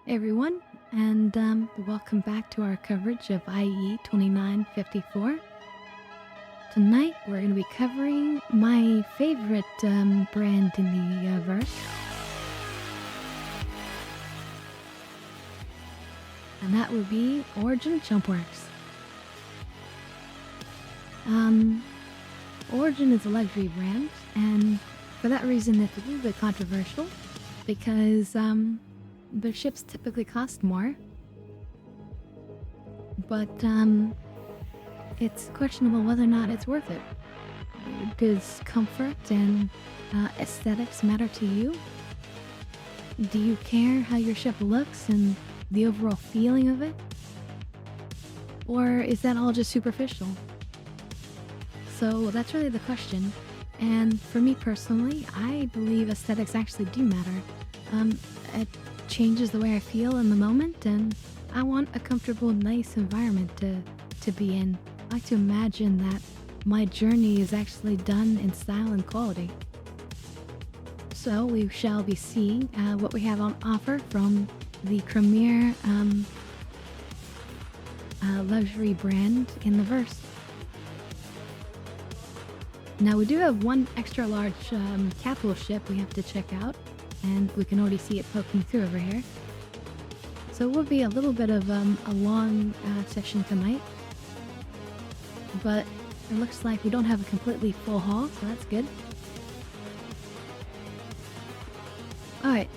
Hey everyone, and welcome back to our coverage of IAE 2954. Tonight we're going to be covering my favorite brand in the verse, and that would be Origin Jumpworks. Origin is a luxury brand, and for that reason it's a little bit controversial because their ships typically cost more, but it's questionable whether or not it's worth it. Does comfort and aesthetics matter to you? Do you care how your ship looks and the overall feeling of it? Or is that all just superficial? So that's really the question. And for me personally, I believe aesthetics actually do matter. It changes the way I feel in the moment, and I want a comfortable, nice environment to be in. I like to imagine that my journey is actually done in style and quality. So we shall be seeing what we have on offer from the premier luxury brand in the verse. Now we do have one extra large capital ship we have to check out, and we can already see it poking through over here. So it will be a little bit of a long session tonight, but it looks like we don't have a completely full haul, so that's good. Alright,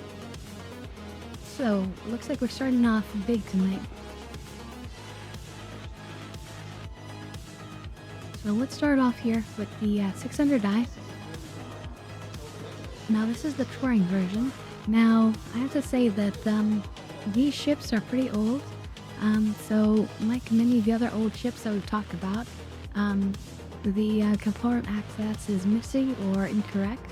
so it looks like we're starting off big tonight. So let's start off here with the 600 die. Now this is the touring version. Now I have to say that these ships are pretty old. So like many of the other old ships that we've talked about, the component access is missing or incorrect.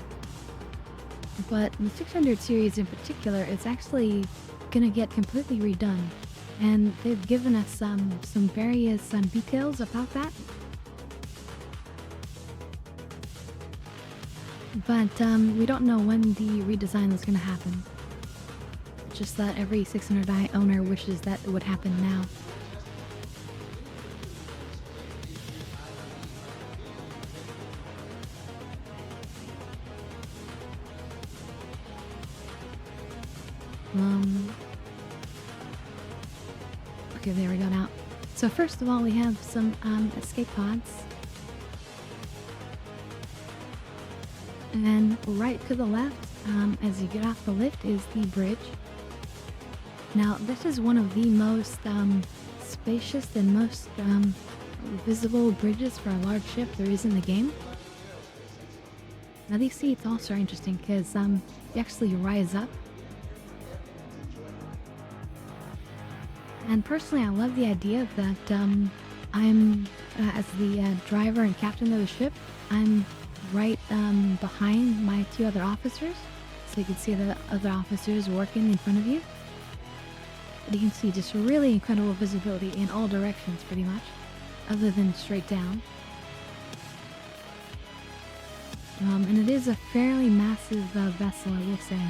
But the 600 series in particular is actually gonna get completely redone, and they've given us some various details about that. But we don't know when the redesign is going to happen. Just that every 600i owner wishes that it would happen now. Okay, there we go now. So first of all, we have some escape pods. And right to the left, as you get off the lift, is the bridge. Now, this is one of the most spacious and most visible bridges for a large ship there is in the game. Now, these seats also are interesting because you actually rise up. And personally, I love the idea that I'm, as the driver and captain of the ship, I'm right behind my two other officers, so you can see the other officers working in front of you. But you can see just really incredible visibility in all directions pretty much, other than straight down. And it is a fairly massive vessel, I will say.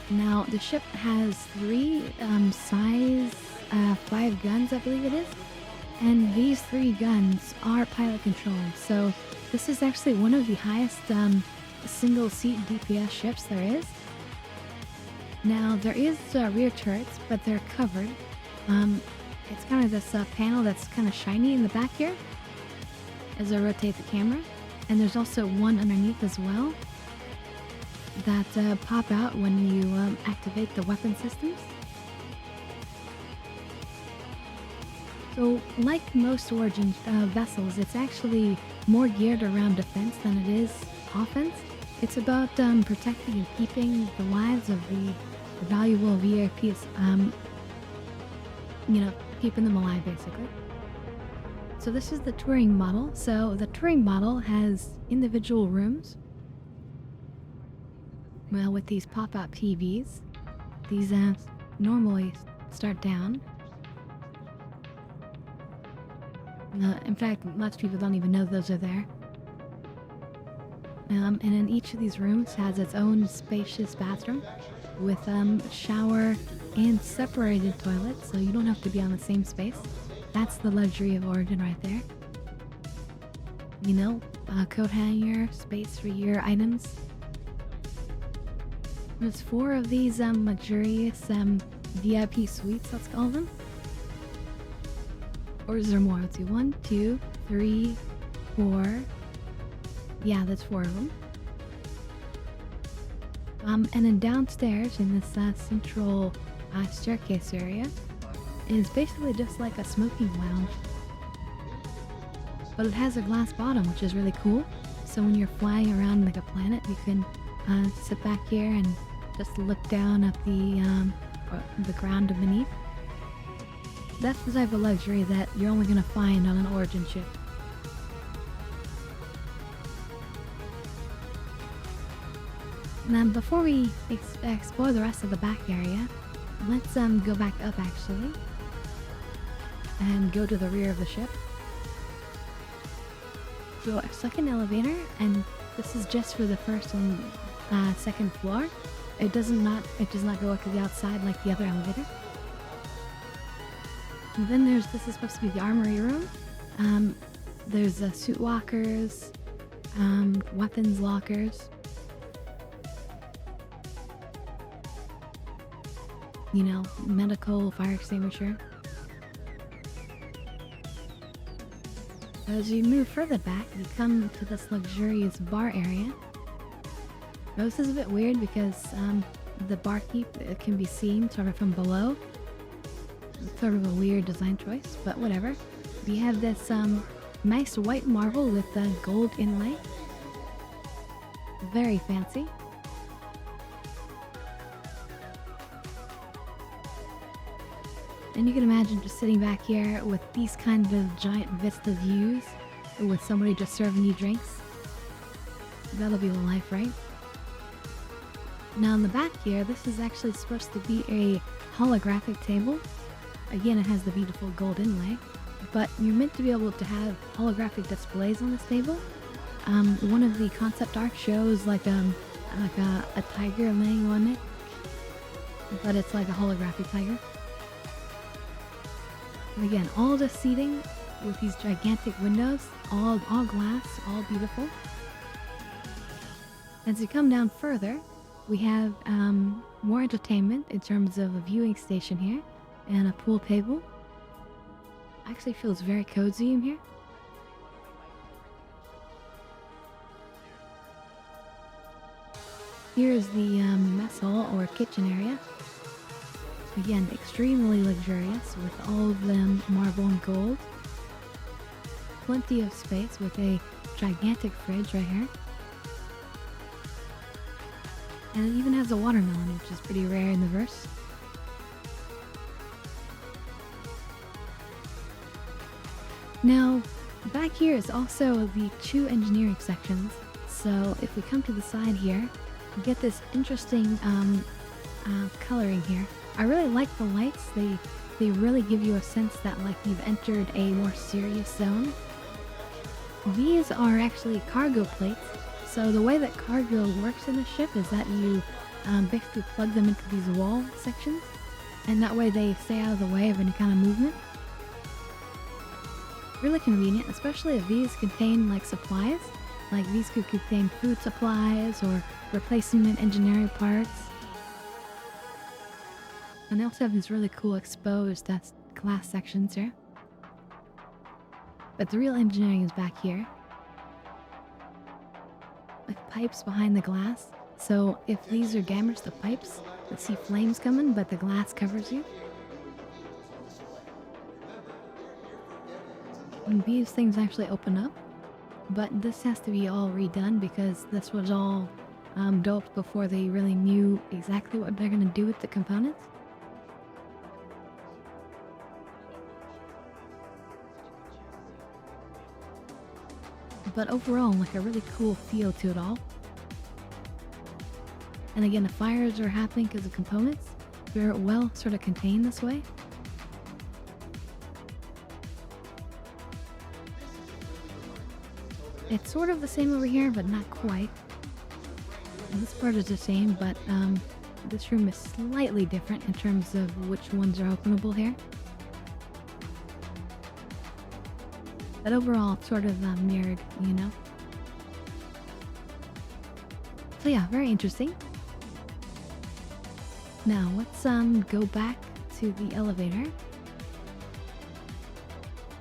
Now the ship has three size 5 guns, I believe it is, and these 3 guns are pilot controlled, so this is actually one of the highest single-seat DPS ships there is. Now, there is rear turrets, but they're covered. It's kind of this panel that's kind of shiny in the back here as I rotate the camera. And there's also one underneath as well that pop out when you activate the weapon systems. So, like most Origin vessels, it's actually more geared around defense than it is offense. It's about protecting and keeping the lives of the valuable VIPs, keeping them alive, basically. So this is the touring model. So the touring model has individual rooms. Well, with these pop-out TVs, these normally start down. In fact, lots of people don't even know those are there. And in each of these rooms has its own spacious bathroom with shower and separated toilets, so you don't have to be on the same space. That's the luxury of Origin right there. You know, coat hanger, space for your items. There's 4 of these luxurious VIP suites, let's call them. Or is there more? Let's see, 1, 2, 3, 4. Yeah, that's 4 of them. And then downstairs in this central staircase area is basically just like a smoking lounge. But it has a glass bottom, which is really cool. So when you're flying around like a planet, you can sit back here and just look down at the ground beneath. That's the type of luxury that you're only going to find on an Origin ship. Now, before we explore the rest of the back area, let's go back up actually and go to the rear of the ship. So a second elevator, and this is just for the first and second floor. It does not go to the outside like the other elevator. And then this is supposed to be the armory room. There's suit lockers, weapons lockers. You know, medical, fire extinguisher. As you move further back, you come to this luxurious bar area. Now, this is a bit weird because the barkeep can be seen sort of from below. It's sort of a weird design choice, but whatever. We have this nice white marble with gold inlay. Very fancy. And you can imagine just sitting back here with these kind of giant vista views with somebody just serving you drinks. That'll be the life, right? Now in the back here, this is actually supposed to be a holographic table. Again, it has the beautiful gold inlay, but you're meant to be able to have holographic displays on this table. One of the concept art shows like a tiger laying on it, but it's like a holographic tiger. And again, all the seating with these gigantic windows, all glass, all beautiful. As you come down further, we have more entertainment in terms of a viewing station here and a pool table. Actually feels very cozy in here. Here is the mess hall or kitchen area. Again, extremely luxurious with all of them marble and gold. Plenty of space with a gigantic fridge right here. And it even has a watermelon, which is pretty rare in the verse. Now, back here is also the 2 engineering sections. So if we come to the side here, we get this interesting coloring here. I really like the lights. They really give you a sense that like you've entered a more serious zone. These are actually cargo plates. So the way that cargo works in a ship is that you basically plug them into these wall sections, and that way they stay out of the way of any kind of movement. Really convenient, especially if these contain like supplies. Like these could contain food supplies or replacement engineering parts. And they also have these really cool exposed glass sections here. But the real engineering is back here. With pipes behind the glass. So if these are damaged, the pipes, you'll see flames coming, but the glass covers you. And these things actually open up. But this has to be all redone because this was all built before they really knew exactly what they're going to do with the components. But overall, like a really cool feel to it all. And again, the fires are happening because the components, they're well sort of contained this way. It's sort of the same over here, but not quite. And this part is the same, but this room is slightly different in terms of which ones are openable here. But overall, it's sort of mirrored, you know? So yeah, very interesting. Now, let's go back to the elevator.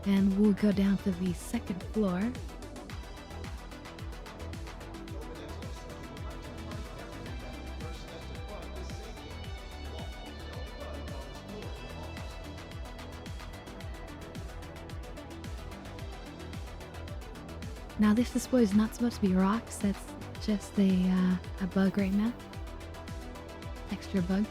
And we'll go down to the second floor. Now this display is not supposed to be rocks, that's just a bug right now. Extra bug.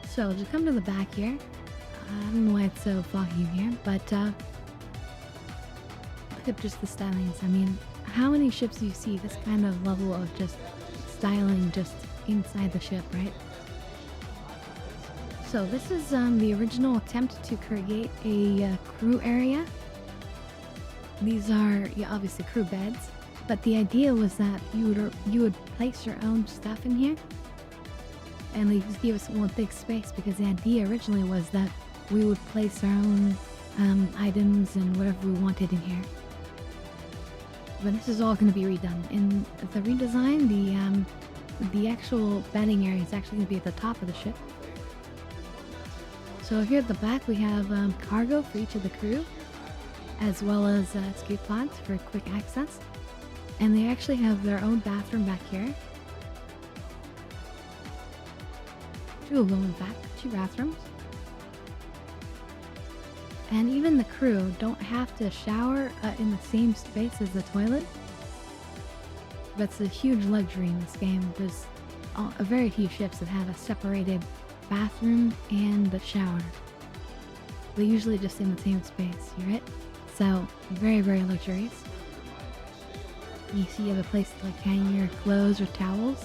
So to come to the back here, I don't know why it's so foggy in here, but look at just the stylings. I mean, how many ships do you see this kind of level of just styling just inside the ship, right? So this is the original attempt to create a crew area. These are obviously crew beds, but the idea was that you would place your own stuff in here, and they just gave us one big space because the idea originally was that we would place our own items and whatever we wanted in here. But this is all going to be redone. In the redesign, the actual bedding area is actually going to be at the top of the ship. So here at the back we have cargo for each of the crew, as well as escape pods for quick access. And they actually have their own bathroom back here. Two of them in fact, two bathrooms. And even the crew don't have to shower in the same space as the toilet. That's a huge luxury in this game. There's a very few ships that have a separated bathroom and the shower. They usually just in the same space, right? So very, very luxurious. You see you have a place to like hang your clothes or towels.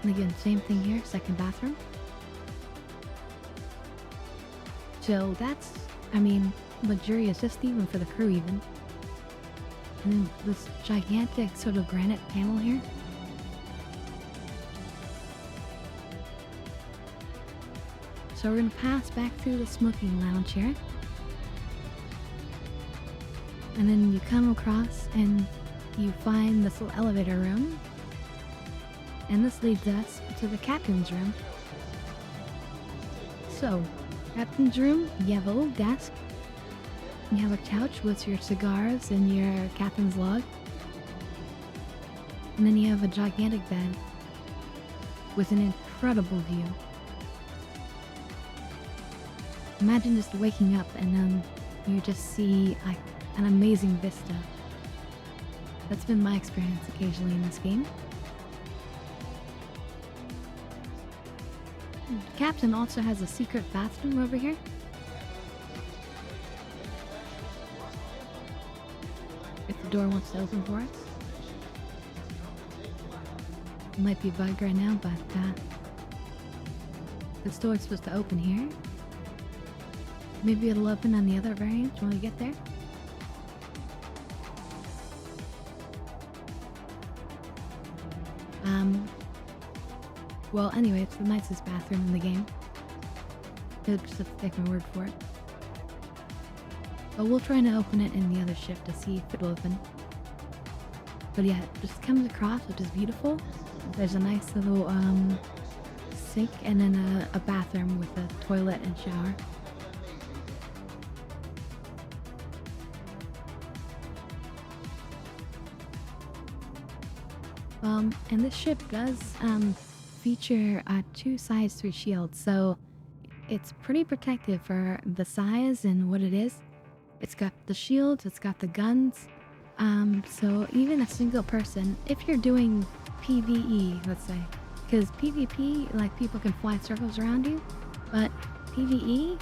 And again, same thing here, second bathroom. So that's, I mean, luxurious just even for the crew even. And then this gigantic sort of granite panel here. So we're going to pass back through the smoking lounge here. And then you come across and you find this little elevator room. And this leads us to the captain's room. So, captain's room, you have a little desk. You have a couch with your cigars and your captain's log. And then you have a gigantic bed with an incredible view. Imagine just waking up and then you just see like an amazing vista. That's been my experience occasionally in this game. The captain also has a secret bathroom over here. If the door wants to open for us. It might be bugged right now, but this door is supposed to open here. Maybe it'll open on the other variant when we get there. Well, anyway, it's the nicest bathroom in the game. You'll just have to take my word for it. But we'll try to open it in the other ship to see if it'll open. But yeah, it just comes across, which is beautiful. There's a nice little sink and then a bathroom with a toilet and shower. And this ship does feature two size 3 shields, so it's pretty protective for the size and what it is. It's got the shields, it's got the guns, so even a single person, if you're doing PvE, let's say, because PvP, like, people can fly circles around you, but PvE,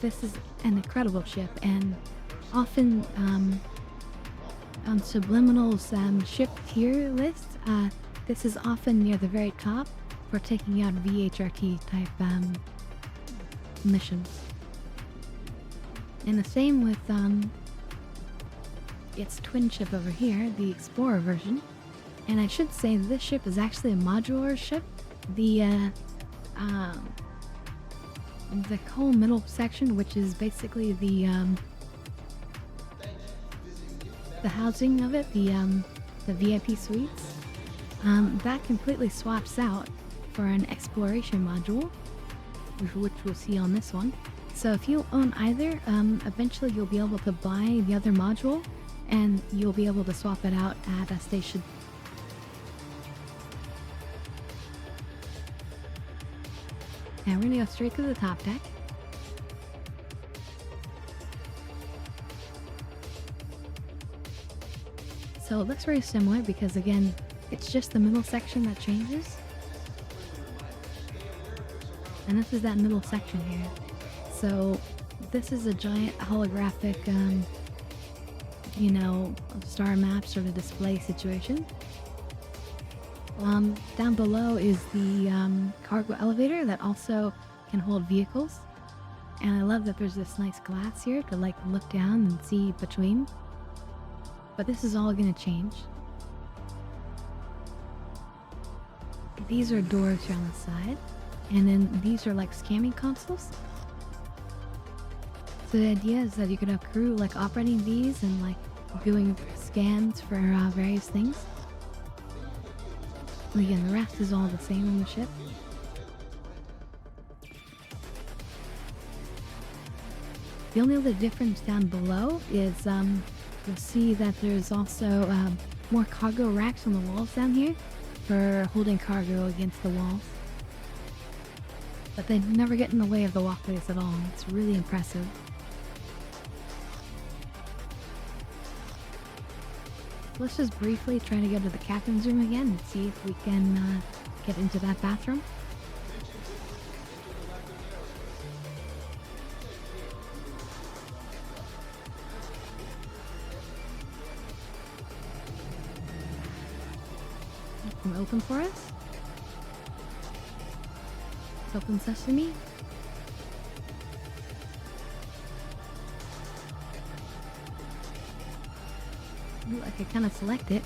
this is an incredible ship, and often on Subliminal's ship tier list, this is often near the very top for taking out VHRT type missions. And the same with its twin ship over here, the Explorer version. And I should say this ship is actually a modular ship. The whole middle section, which is basically the housing of it, the VIP suites, that completely swaps out for an exploration module, which we'll see on this one. So if you own either, eventually you'll be able to buy the other module, and you'll be able to swap it out at a station. And we're gonna go straight to the top deck. So it looks very similar because, again, it's just the middle section that changes. And this is that middle section here. So this is a giant holographic, you know, star map sort of display situation. Down below is the cargo elevator that also can hold vehicles. And I love that there's this nice glass here to like look down and see between. But this is all gonna change. These are doors here on the side. And then these are like scamming consoles. So the idea is that you could have crew like operating these and like doing scans for various things. And again, the rest is all the same on the ship. The only other difference down below is you'll see that there's also more cargo racks on the walls down here for holding cargo against the walls. But they never get in the way of the walkways at all. It's really impressive. Let's just briefly try to go to the captain's room again and see if we can get into that bathroom. Open for us. Open sesame. Ooh, I could kind of select it.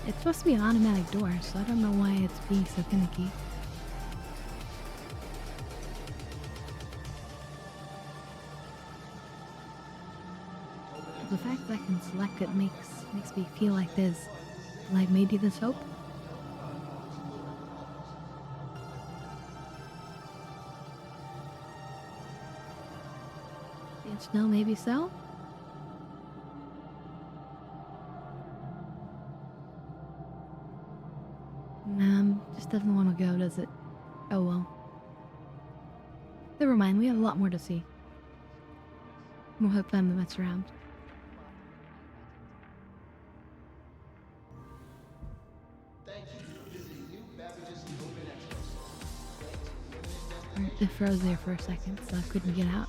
It's supposed to be an automatic door, so I don't know why it's being so finicky. The fact that I can select it makes me feel like there's like maybe this hope. It's no, maybe so. Just doesn't want to go, does it? Oh well. Never mind, we have a lot more to see. We'll have time to mess around. It froze there for a second, so I couldn't get out.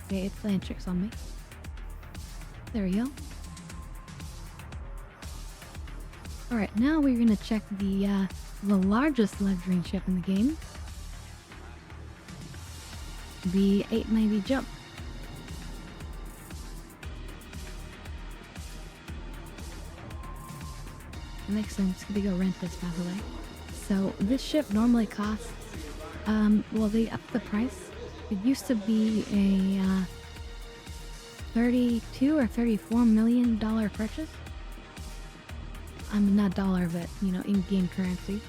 Okay, it's playing tricks on me. There we go. Alright, now we're gonna check the largest luxury ship in the game. The 890 Jump. Next I'm just gonna go rent this, by the way. So this ship normally costs, well, they upped the price. It used to be a 32 or 34 million dollar purchase. Not dollar, but you know, in-game currency.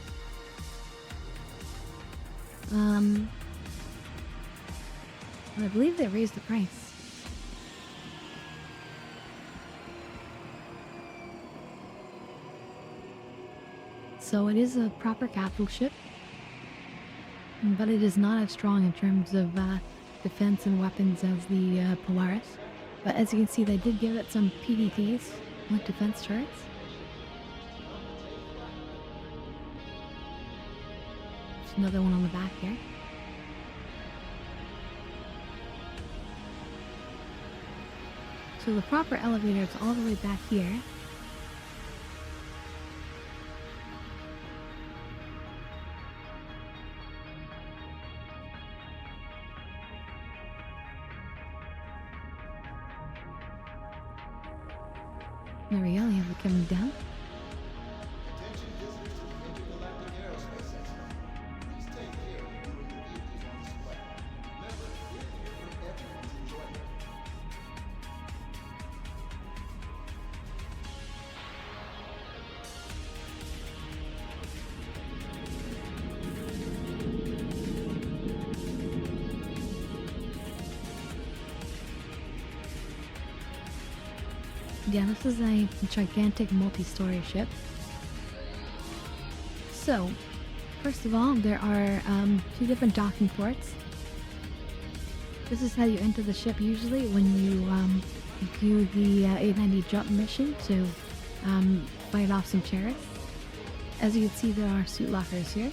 I believe they raised the price. So it is a proper capital ship, but it is not as strong in terms of defense and weapons as the Polaris. But as you can see, they did give it some PDTs, like defense turrets. There's another one on the back here. So the proper elevator is all the way back here. There we go, yeah, we're coming down. Attention visitors to the Intergalactic Aerospace Expo. Please take care of your vehicles on display. Remember, we're here for everyone's enjoyment. Yeah, this is a gigantic multi-story ship. So, first of all, there are two different docking ports. This is how you enter the ship usually when you do the 890 jump mission to fight off some terrorists. As you can see, there are suit lockers here.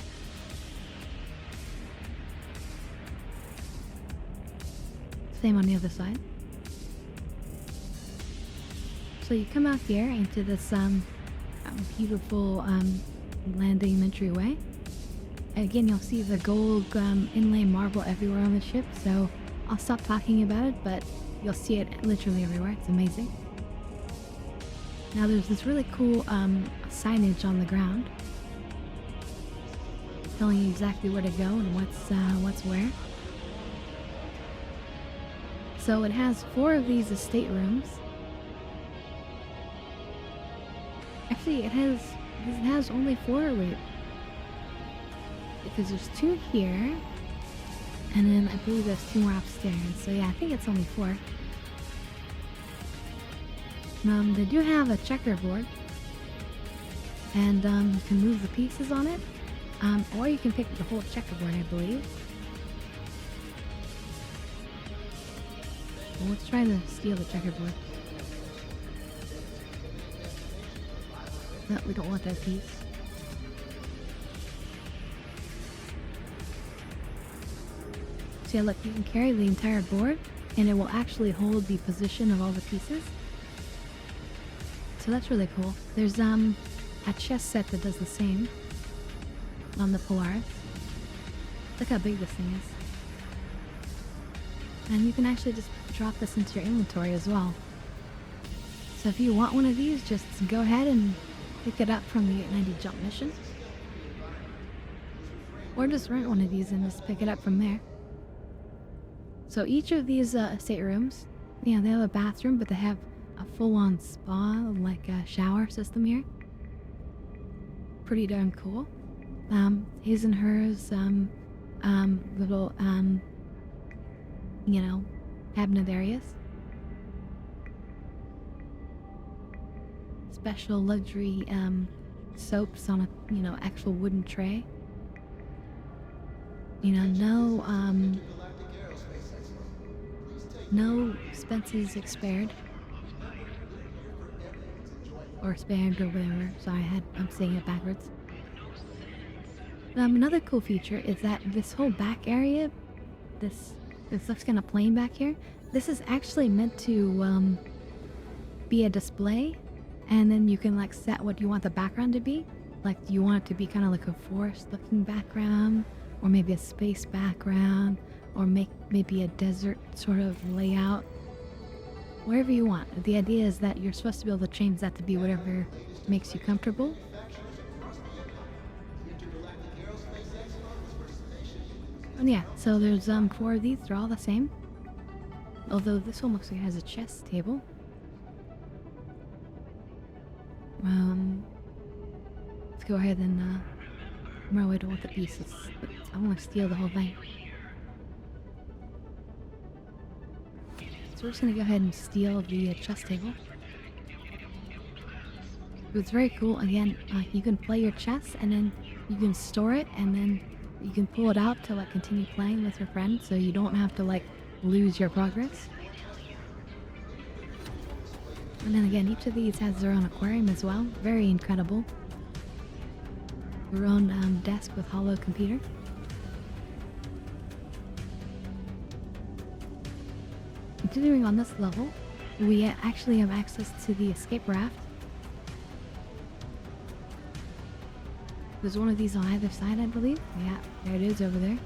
Same on the other side. So you come out here into this beautiful landing entryway. Again, you'll see the gold inlay marble everywhere on the ship, so I'll stop talking about it, but you'll see it literally everywhere. It's amazing. Now there's this really cool signage on the ground telling you exactly where to go and what's where. So it has 4 of these estate rooms. Actually, it has only 4. Wait, because there's 2 here, and then I believe there's 2 more upstairs. So yeah, I think it's only 4. They do have a checkerboard, and you can move the pieces on it, or you can pick the whole checkerboard, I believe. Well, let's try to steal the checkerboard. No, we don't want that piece. So yeah, look, you can carry the entire board, and it will actually hold the position of all the pieces. So that's really cool. There's a chess set that does the same on the Polaris. Look how big this thing is. And you can actually just drop this into your inventory as well. So if you want one of these, just go ahead and pick it up from the 890 jump mission. Or just rent one of these and just pick it up from there. So each of these estate rooms, yeah, they have a bathroom, but they have a full-on spa, like a shower system here. Pretty darn cool. His and hers, little, you know, cabinet areas. Special luxury soaps on a, actual wooden tray. No expenses spared. Or spared or whatever. Sorry, I'm saying it backwards. Another cool feature is that this whole back area, this looks kind of plain back here. This is actually meant to be a display, and then you can like set what you want the background to be. Like, do you want it to be kind of like a forest-looking background, or maybe a space background, or maybe a desert sort of layout? Wherever you want. The idea is that you're supposed to be able to change that to be whatever makes you comfortable. And yeah, so there's 4 of these. They're all the same. Although this one looks like it has a chess table. Let's go ahead and run away to with the pieces. I want to steal the whole thing. So we're just gonna go ahead and steal the chess table. It's very cool. Again, you can play your chess, and then you can store it, and then you can pull it out to like continue playing with your friend, so you don't have to like lose your progress. And then again, each of these has their own aquarium as well. Very incredible. Your own desk with hollow computer. Continuing on this level, we actually have access to the escape raft. There's one of these on either side, I believe. Yeah, there it is over there.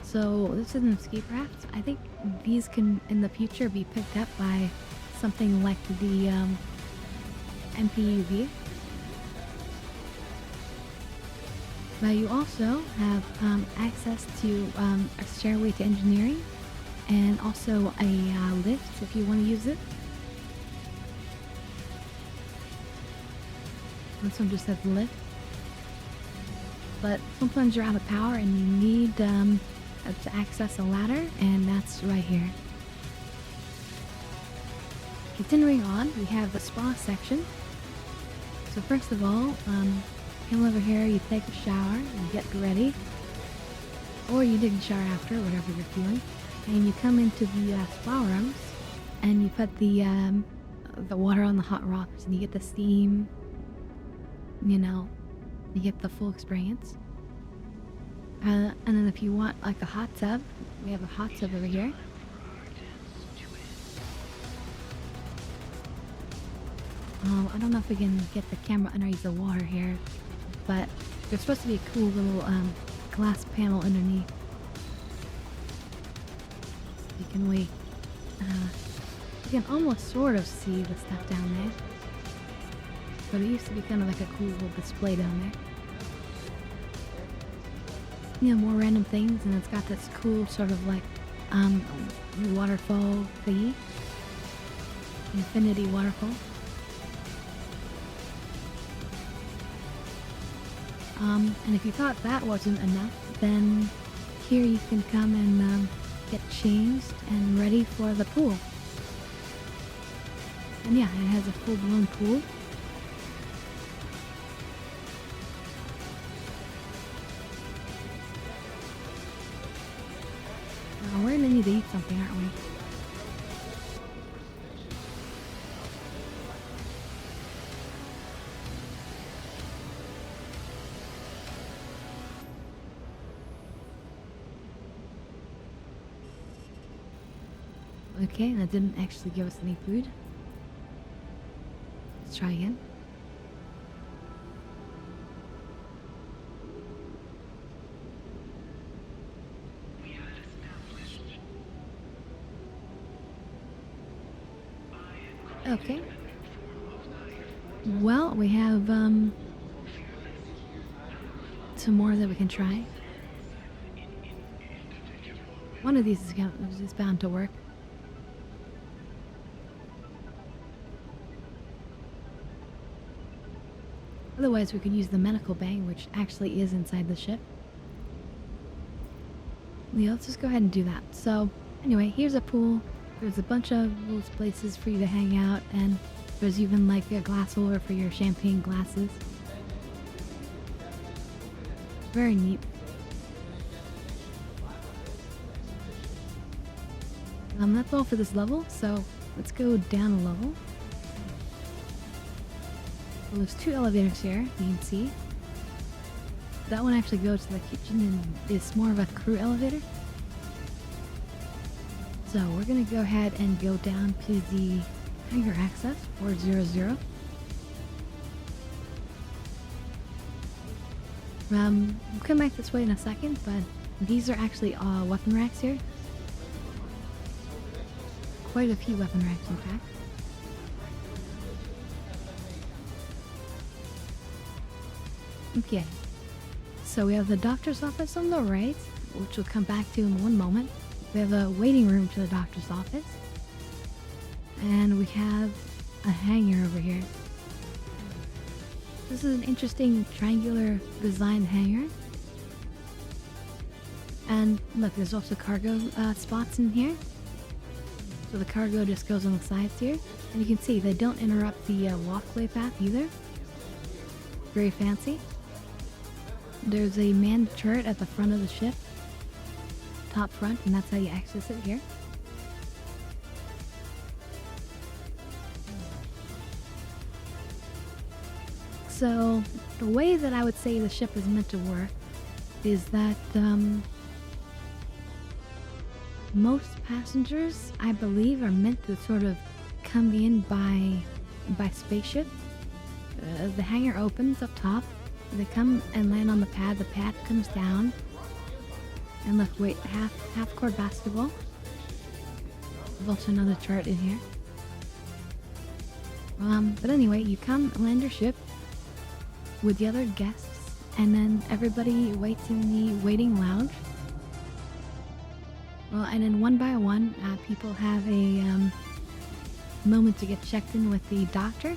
So this is an escape raft. I think these can, in the future, be picked up by something like the MPUV. But you also have access to a stairway to engineering, and also a lift if you want to use it. This one just says lift. But sometimes you're out of power and you need to access a ladder, and that's right here. Continuing on, we have the spa section. So first of all, come over here, you take a shower, you get ready, or you take a shower after, whatever you're feeling, and you come into the spa rooms, and you put the water on the hot rocks, and you get the steam. You know, you get the full experience. And then if you want like a hot tub, we have a hot tub over here. I don't know if we can get the camera underneath the water here, but there's supposed to be a cool little glass panel underneath. You can wait. You can almost sort of see the stuff down there. But it used to be kind of like a cool little display down there. You know, more random things, and it's got this cool sort of like waterfall thingy. Infinity waterfall. And if you thought that wasn't enough, then here you can come and get changed and ready for the pool. And yeah, it has a full-blown pool. We're gonna need to eat something, aren't we? Okay, that didn't actually give us any food. Let's try again. Okay. Well, we have some more that we can try. One of these is bound to work. Otherwise, we could use the medical bag, which actually is inside the ship. Yeah, let's just go ahead and do that. So, anyway, here's a pool. There's a bunch of little places for you to hang out, and there's even like a glass holder for your champagne glasses. Very neat. That's all for this level, so let's go down a level. Well, there's two elevators here, you can see. That one actually goes to the kitchen and is more of a crew elevator. So we're gonna go ahead and go down to the hangar access, 400. We'll come back this way in a second, but these are actually weapon racks here. Quite a few weapon racks, in fact. Okay, so we have the doctor's office on the right, which we'll come back to in one moment. We have a waiting room to the doctor's office. And we have a hangar over here. This is an interesting triangular designed hangar. And look, there's also cargo spots in here. So the cargo just goes on the sides here. And you can see they don't interrupt the walkway path either. Very fancy. There's a manned turret at the front of the ship. Top front, and that's how you access it here. So the way that I would say the ship is meant to work is that most passengers, I believe, are meant to sort of come in by spaceship. The hangar opens up top. They come and land on the pad. The pad comes down. And look, wait, half court basketball. There's also another turret in here. But anyway, you come land your ship with the other guests, and then everybody waits in the waiting lounge. Well, and then one by one, people have a moment to get checked in with the doctor.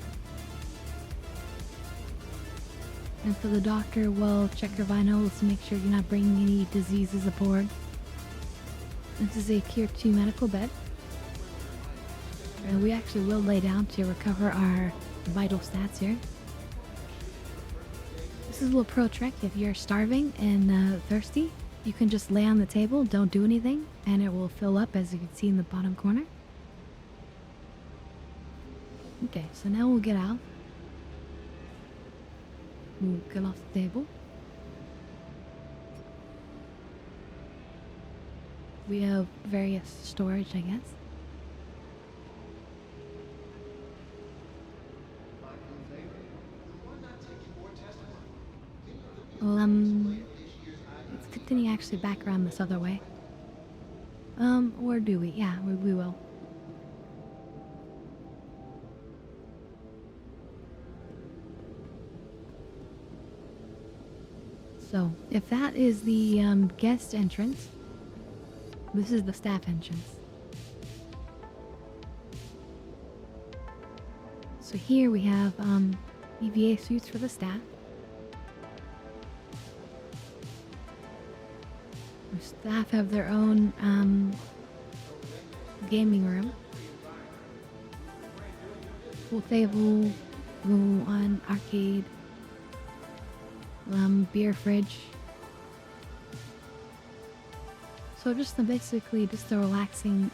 And so the doctor will check your vitals to make sure you're not bringing any diseases aboard. This is a Tier 2 medical bed. We actually will lay down to recover our vital stats here. This is a little pro trick. If you're starving and thirsty, you can just lay on the table, don't do anything, and it will fill up, as you can see in the bottom corner. Okay, so now we'll get out. We'll get off the table. We have various storage, I guess. Well, let's continue actually back around this other way. Or do we? Yeah, we will. So, if that is the guest entrance, this is the staff entrance. So here we have EVA suits for the staff. The staff have their own gaming room. Pool table, room on arcade, beer fridge. So basically just a relaxing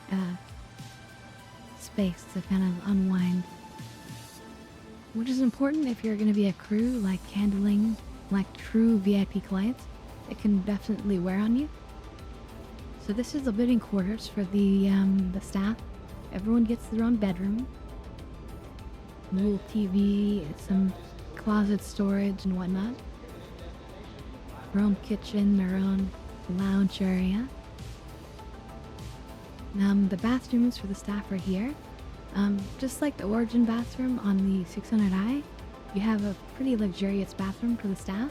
space to kind of unwind. Which is important if you're going to be a crew, like handling like true VIP clients. It can definitely wear on you. So this is the living quarters for the staff. Everyone gets their own bedroom. A little TV, some closet storage and whatnot. Their own kitchen, their own lounge area. The bathrooms for the staff are here. Just like the Origin bathroom on the 600i, you have a pretty luxurious bathroom for the staff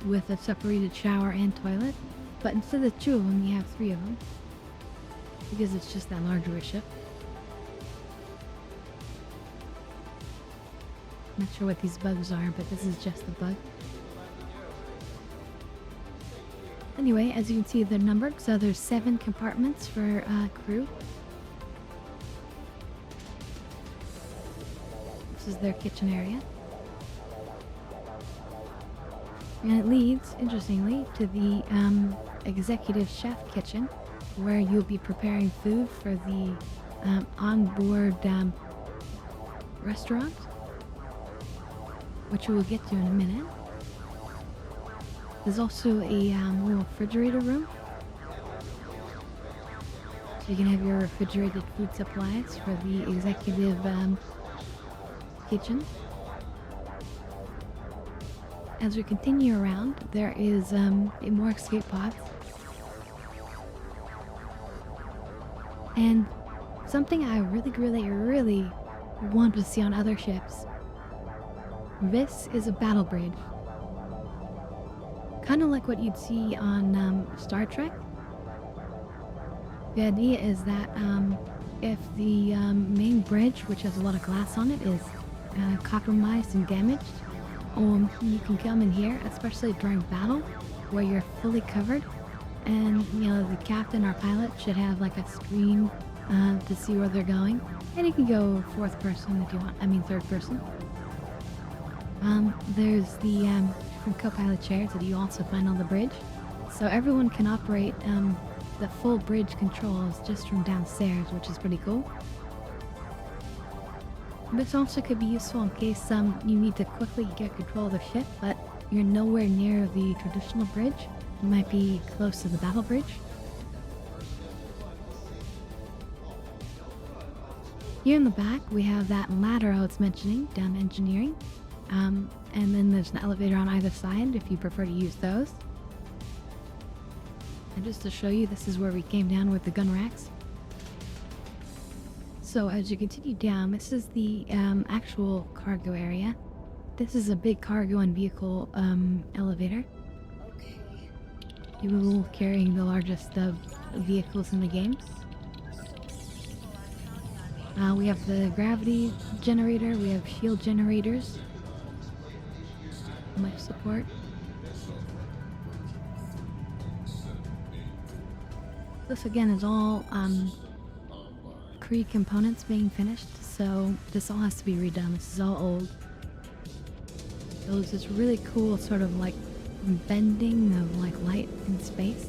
with a separated shower and toilet. But instead of 2 of them, you have 3 of them because it's just that larger a ship. Not sure what these bugs are, but this is just a bug. Anyway, as you can see, they're numbered, so there's 7 compartments for crew. This is their kitchen area. And it leads, interestingly, to the executive chef kitchen, where you'll be preparing food for the onboard restaurant, which we will get to in a minute. There's also a little refrigerator room, so you can have your refrigerated food supplies for the executive kitchen. As we continue around, there is more escape pods. And something I really want to see on other ships. This is a battle bridge. Kind of like what you'd see on Star Trek. The idea is that if the main bridge, which has a lot of glass on it, is compromised and damaged, you can come in here, especially during battle, where you're fully covered, and the captain or pilot should have like a screen to see where they're going, and you can go 4th person if you want. I mean 3rd person. There's the co-pilot chairs that you also find on the bridge, so everyone can operate the full bridge controls just from downstairs, which is pretty cool. This also could be useful in case you need to quickly get control of the ship, but you're nowhere near the traditional bridge. You might be close to the battle bridge. Here in the back, we have that ladder I was mentioning, down engineering. And then there's an elevator on either side if you prefer to use those. And just to show you, this is where we came down with the gun racks. So as you continue down, this is the actual cargo area. This is a big cargo and vehicle elevator. Okay. You carrying the largest vehicles in the game. We have the gravity generator, we have shield generators. Much support. This again is all Krieg components being finished, so this all has to be redone. This is all old. So there's this really cool sort of like bending of like light in space.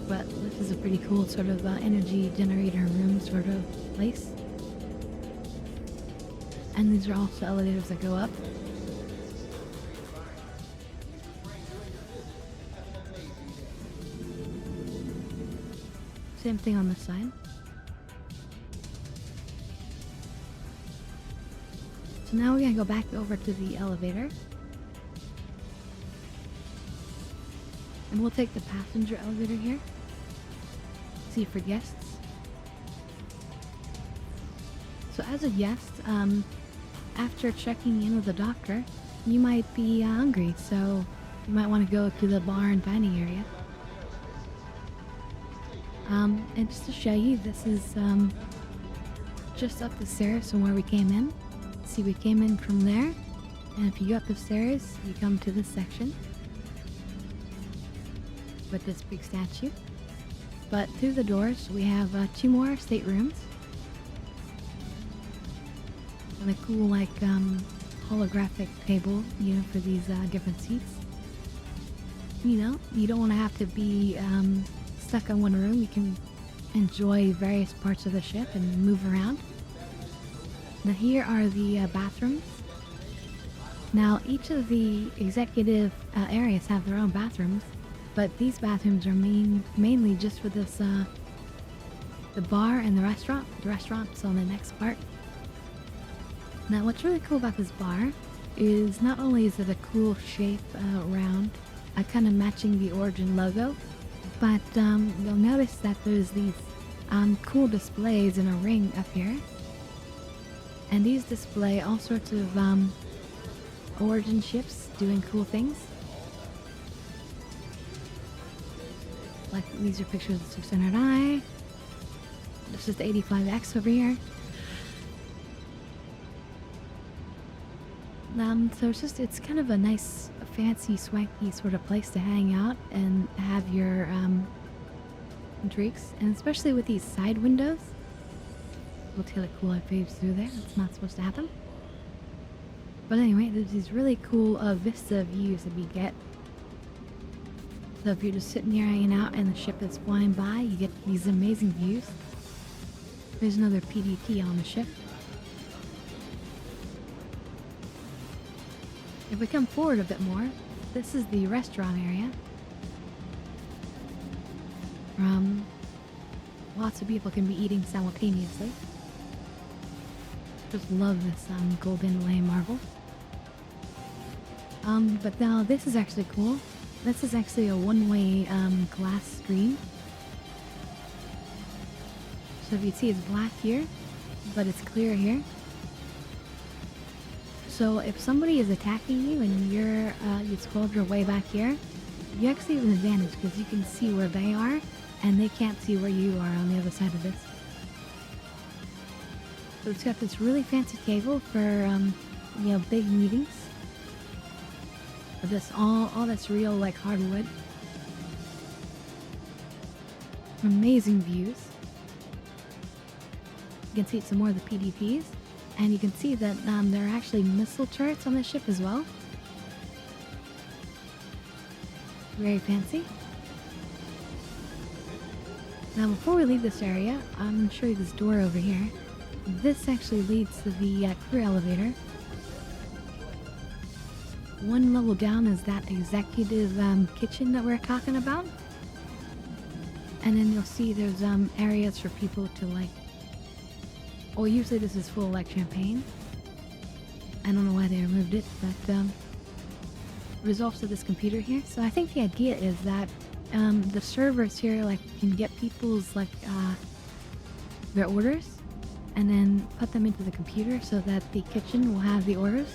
But this is a pretty cool sort of energy generator room sort of place. And these are also elevators that go up. Same thing on this side. So now we're gonna go back over to the elevator. And we'll take the passenger elevator here. See for guests. So as a guest, after checking in with the doctor, you might be hungry, so you might want to go to the bar and dining area. And just to show you, this is just up the stairs from where we came in. See, we came in from there, and if you go up the stairs, you come to this section with this big statue. But through the doors, we have 2 more staterooms. And a cool, like, holographic table, you know, for these different seats. You know, you don't want to have to be stuck in one room. You can enjoy various parts of the ship and move around. Now here are the bathrooms. Now each of the executive areas have their own bathrooms, but these bathrooms are mainly just for this the bar and the restaurant. The restaurant's on the next part. Now what's really cool about this bar is not only is it a cool shape round, kind of matching the Origin logo, but you'll notice that there's these cool displays in a ring up here. And these display all sorts of Origin ships doing cool things. Like these are pictures of the 600i. This is the 85X over here. So it's kind of a nice, fancy, swanky sort of place to hang out and have your drinks, and especially with these side windows. We'll take the cool light waves through there. That's not supposed to happen. But anyway, there's these really cool vista views that we get. So if you're just sitting here hanging out and the ship is flying by, you get these amazing views. There's another PDT on the ship. If we come forward a bit more, this is the restaurant area. Lots of people can be eating simultaneously. Just love this golden lay marble. But now this is actually cool. This is actually a one-way glass screen. So if you see, it's black here, but it's clear here. So if somebody is attacking you and you scrolled your way back here, you actually have an advantage because you can see where they are and they can't see where you are on the other side of this. So it's got this really fancy table for you know, big meetings. But this all that's real, like hardwood. Amazing views. You can see some more of the PDPs. And you can see that there are actually missile turrets on the ship as well. Very fancy. Now before we leave this area, I'm going to show you this door over here. This actually leads to the crew elevator. One level down is that executive kitchen that we're talking about. And then you'll see there's areas for people to like. Well, usually this is full like champagne. I don't know why they removed it, but there's also this computer here. So I think the idea is that the servers here like can get people's like their orders and then put them into the computer so that the kitchen will have the orders.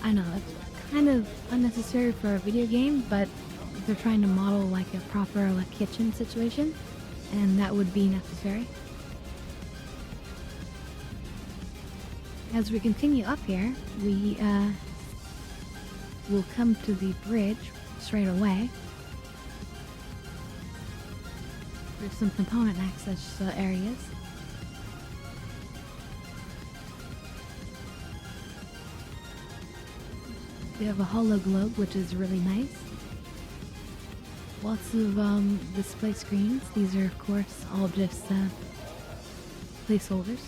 I know it's kind of unnecessary for a video game, but they're trying to model like a proper like kitchen situation, and that would be necessary. As we continue up here, we will come to the bridge straight away. There's some component access areas. We have a holo globe, which is really nice. Lots of display screens. These are, of course, all just placeholders.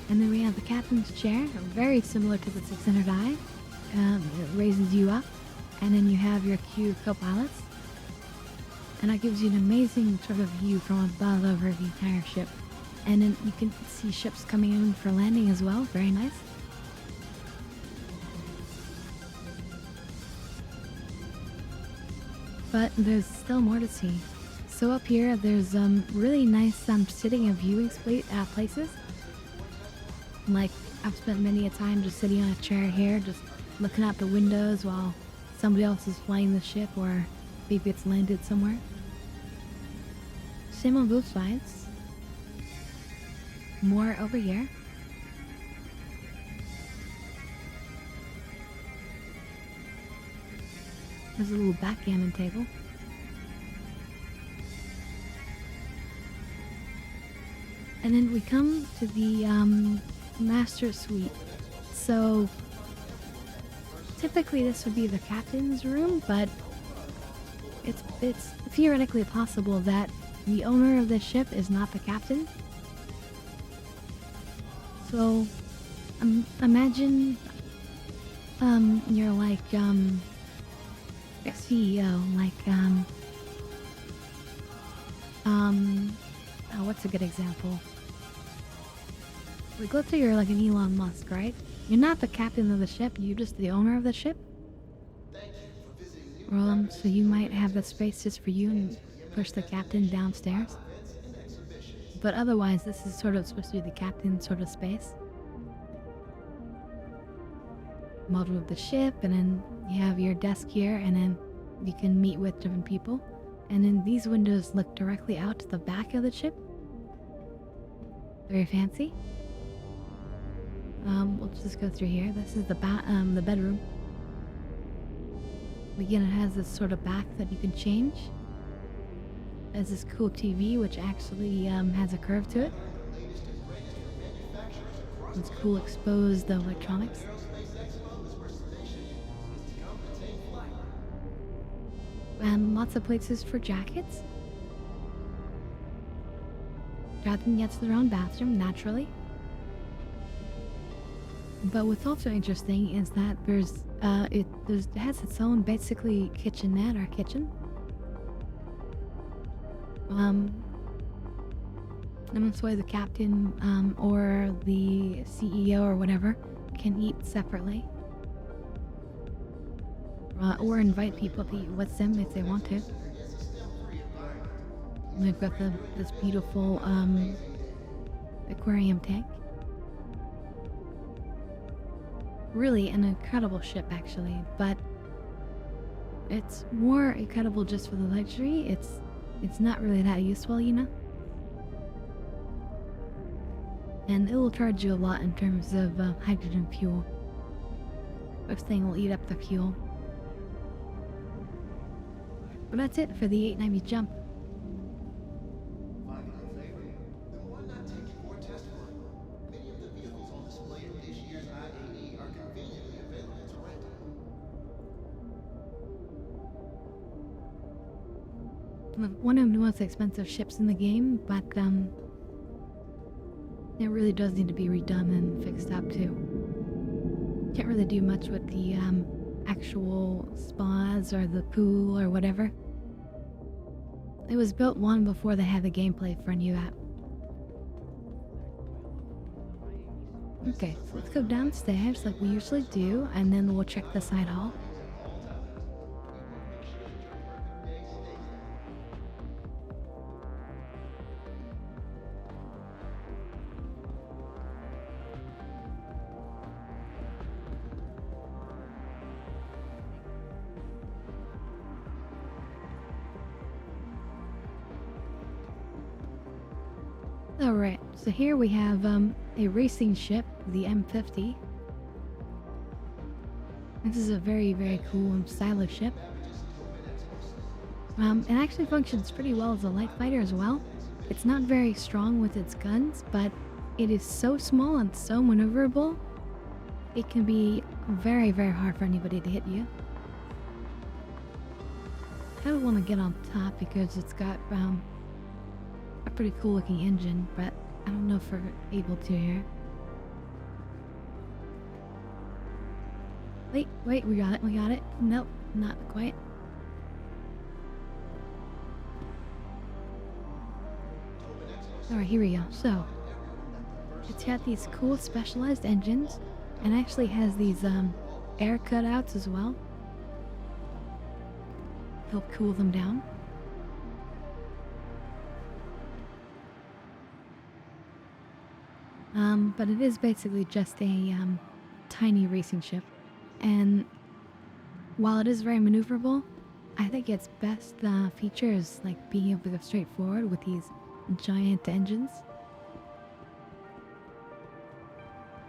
And then we have the captain's chair, very similar to the 600i. It raises you up, and then you have your queue co-pilots. And that gives you an amazing sort of view from above over the entire ship. And then you can see ships coming in for landing as well, very nice. But there's still more to see. So up here, there's really nice sitting and viewing places. Like, I've spent many a time just sitting on a chair here, just looking out the windows while somebody else is flying the ship, or maybe it's landed somewhere. Same on both sides. More over here. There's a little backgammon table. And then we come to the master suite. So typically this would be the captain's room, but it's theoretically possible that the owner of the ship is not the captain. So imagine you're like a CEO, like what's a good example? Like, let's say you're like an Elon Musk, right? You're not the captain of the ship, you're just the owner of the ship. Well, so you might have the space just for you and push the captain downstairs. But otherwise, this is sort of supposed to be the captain sort of space. Model of the ship, and then you have your desk here, and then you can meet with different people. And then these windows look directly out to the back of the ship. Very fancy. We'll just go through here. This is the bedroom. Again, it has this sort of back that you can change. It has this cool TV, which actually has a curve to it. It's cool exposed electronics. And lots of places for jackets. Captain gets their own bathroom, naturally. But what's also interesting is that it has its own basically kitchenette or kitchen. And that's why the captain or the CEO or whatever can eat separately. Or invite people to eat with them if they want to. And they've got this beautiful aquarium tank. Really an incredible ship, actually, but it's more incredible just for the luxury. It's not really that useful, you know? And it will charge you a lot in terms of hydrogen fuel. This thing will eat up the fuel. But that's it for the 890 jump. Then why not take it for a test run? Many of the vehicles on display at this year's IAE are conveniently available to rent. One of the most expensive ships in the game, but it really does need to be redone and fixed up too. Can't really do much with the actual spas or the pool or whatever. It was built one before they had the gameplay for a new app. Okay, so let's go downstairs like we usually do, and then we'll check the side hall. Alright, so here we have a racing ship, the M50. This is a very cool and stylish ship. It actually functions pretty well as a light fighter as well. It's not very strong with its guns, but it is so small and so maneuverable, it can be very hard for anybody to hit you. I kind of want to get on top because it's got a pretty cool looking engine, but I don't know if we're able to here. Wait, we got it. Nope, not quite. Alright, here we go. So, it's got these cool specialized engines, and actually has these air cutouts as well. Help cool them down. But it is basically just a tiny racing ship. And while it is very maneuverable, I think its best feature is like being able to go straight forward with these giant engines.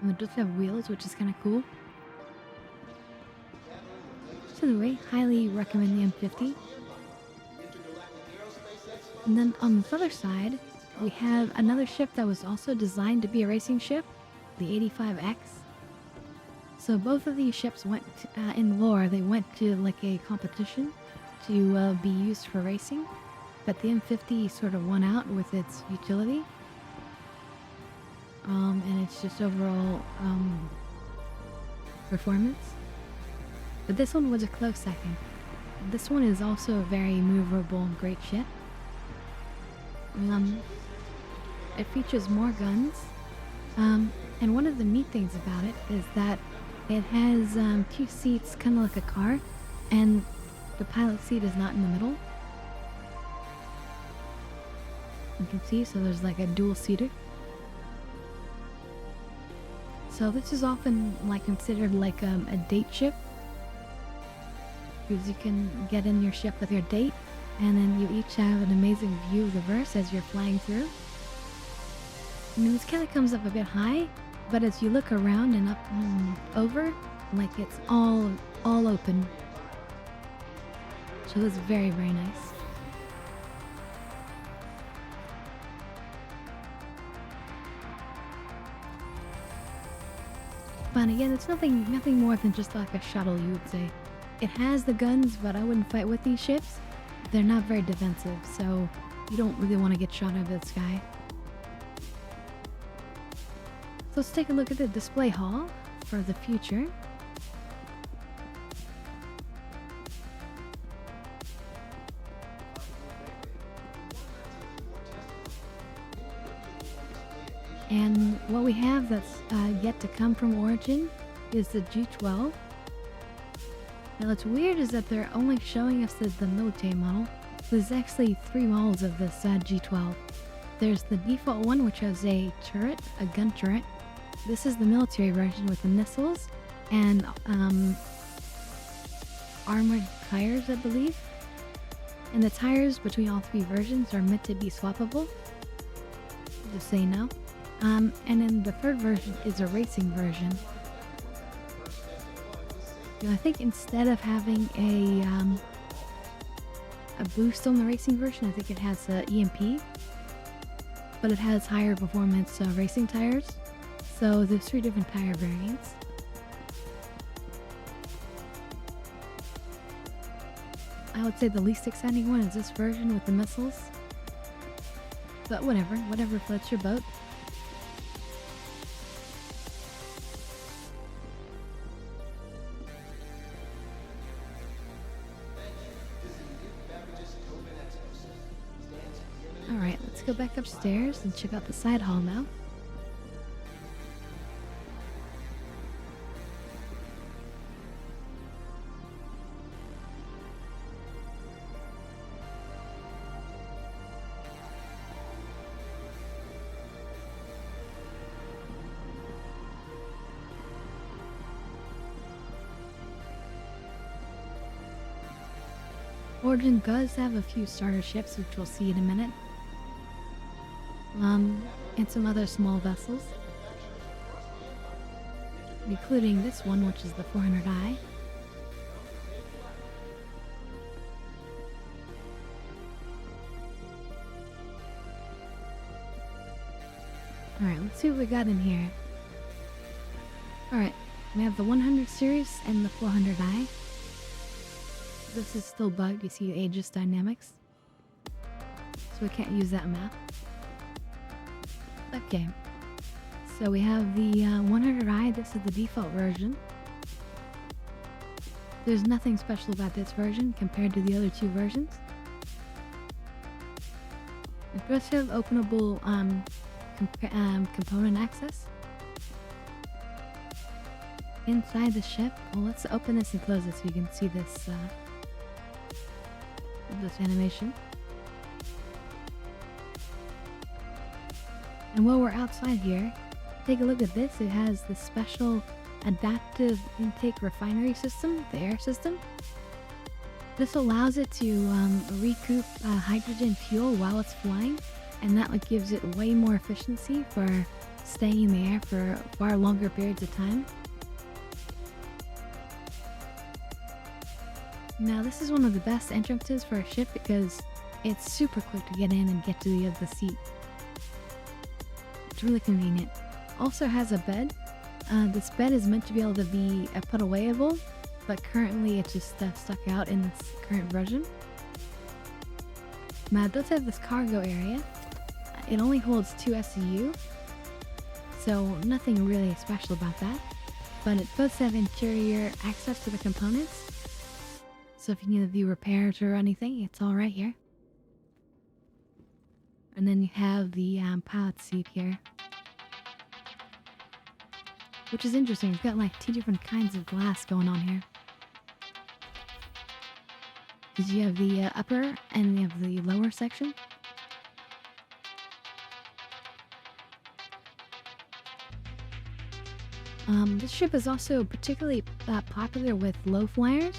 And it does have wheels, which is kind of cool. So anyway, highly recommend the M50. And then on this other side, we have another ship that was also designed to be a racing ship, the 85X. So both of these ships went, in lore, they went to like a competition to be used for racing. But the M50 sort of won out with its utility. And it's just overall performance. But this one was a close second. This one is also a very maneuverable and great ship. It features more guns, and one of the neat things about it is that it has two seats, kind of like a car, and the pilot seat is not in the middle. You can see, so there's like a dual seater. So this is often like considered like a date ship, because you can get in your ship with your date, and then you each have an amazing view of the verse as you're flying through. I mean, this kind of comes up a bit high, but as you look around and up and over, like it's all open. So it's very nice. But again, it's nothing more than just like a shuttle, you would say. It has the guns, but I wouldn't fight with these ships. They're not very defensive, so you don't really want to get shot out of the sky. So let's take a look at the display hall for the future. And what we have that's yet to come from Origin is the G12. Now what's weird is that they're only showing us the military model. There's actually 3 models of this G12. There's the default one, which has a turret, a gun turret. This is the military version with the missiles and armored tires, I believe. And the tires between all 3 versions are meant to be swappable, just so you know. And then the 3rd version is a racing version. You know, I think instead of having a boost on the racing version, I think it has EMP, but it has higher performance racing tires. So there's 3 different tire variants. I would say the least exciting one is this version with the missiles. But whatever floats your boat. Alright, let's go back upstairs and check out the side hall now. Origin does have a few starter ships, which we'll see in a minute. And some other small vessels, including this one, which is the 400i. Alright, let's see what we got in here. Alright, we have the 100 series and the 400i. This is still bugged, you see Aegis dynamics. So we can't use that map. Okay. So we have the 100i, this is the default version. There's nothing special about this version compared to the other two versions. It does have openable component access. Inside the ship, well, let's open this and close it so you can see this animation. And while we're outside here, take a look at this. It has the special adaptive intake refinery system, the air system. This allows it to recoup hydrogen fuel while it's flying, and that gives it way more efficiency for staying in the air for far longer periods of time. Now this is one of the best entrances for a ship because it's super quick to get in and get to the other seat. It's really convenient. Also has a bed. This bed is meant to be able to be put awayable, but currently it's just stuck out in this current version. Now it does have this cargo area. It only holds 2 SCU, so nothing really special about that. But it does have interior access to the components, so if you need to do repairs or anything, it's all right here. And then you have the pilot seat here, which is interesting. We've got like 2 different kinds of glass going on here. Because you have the upper and you have the lower section. This ship is also particularly popular with low flyers.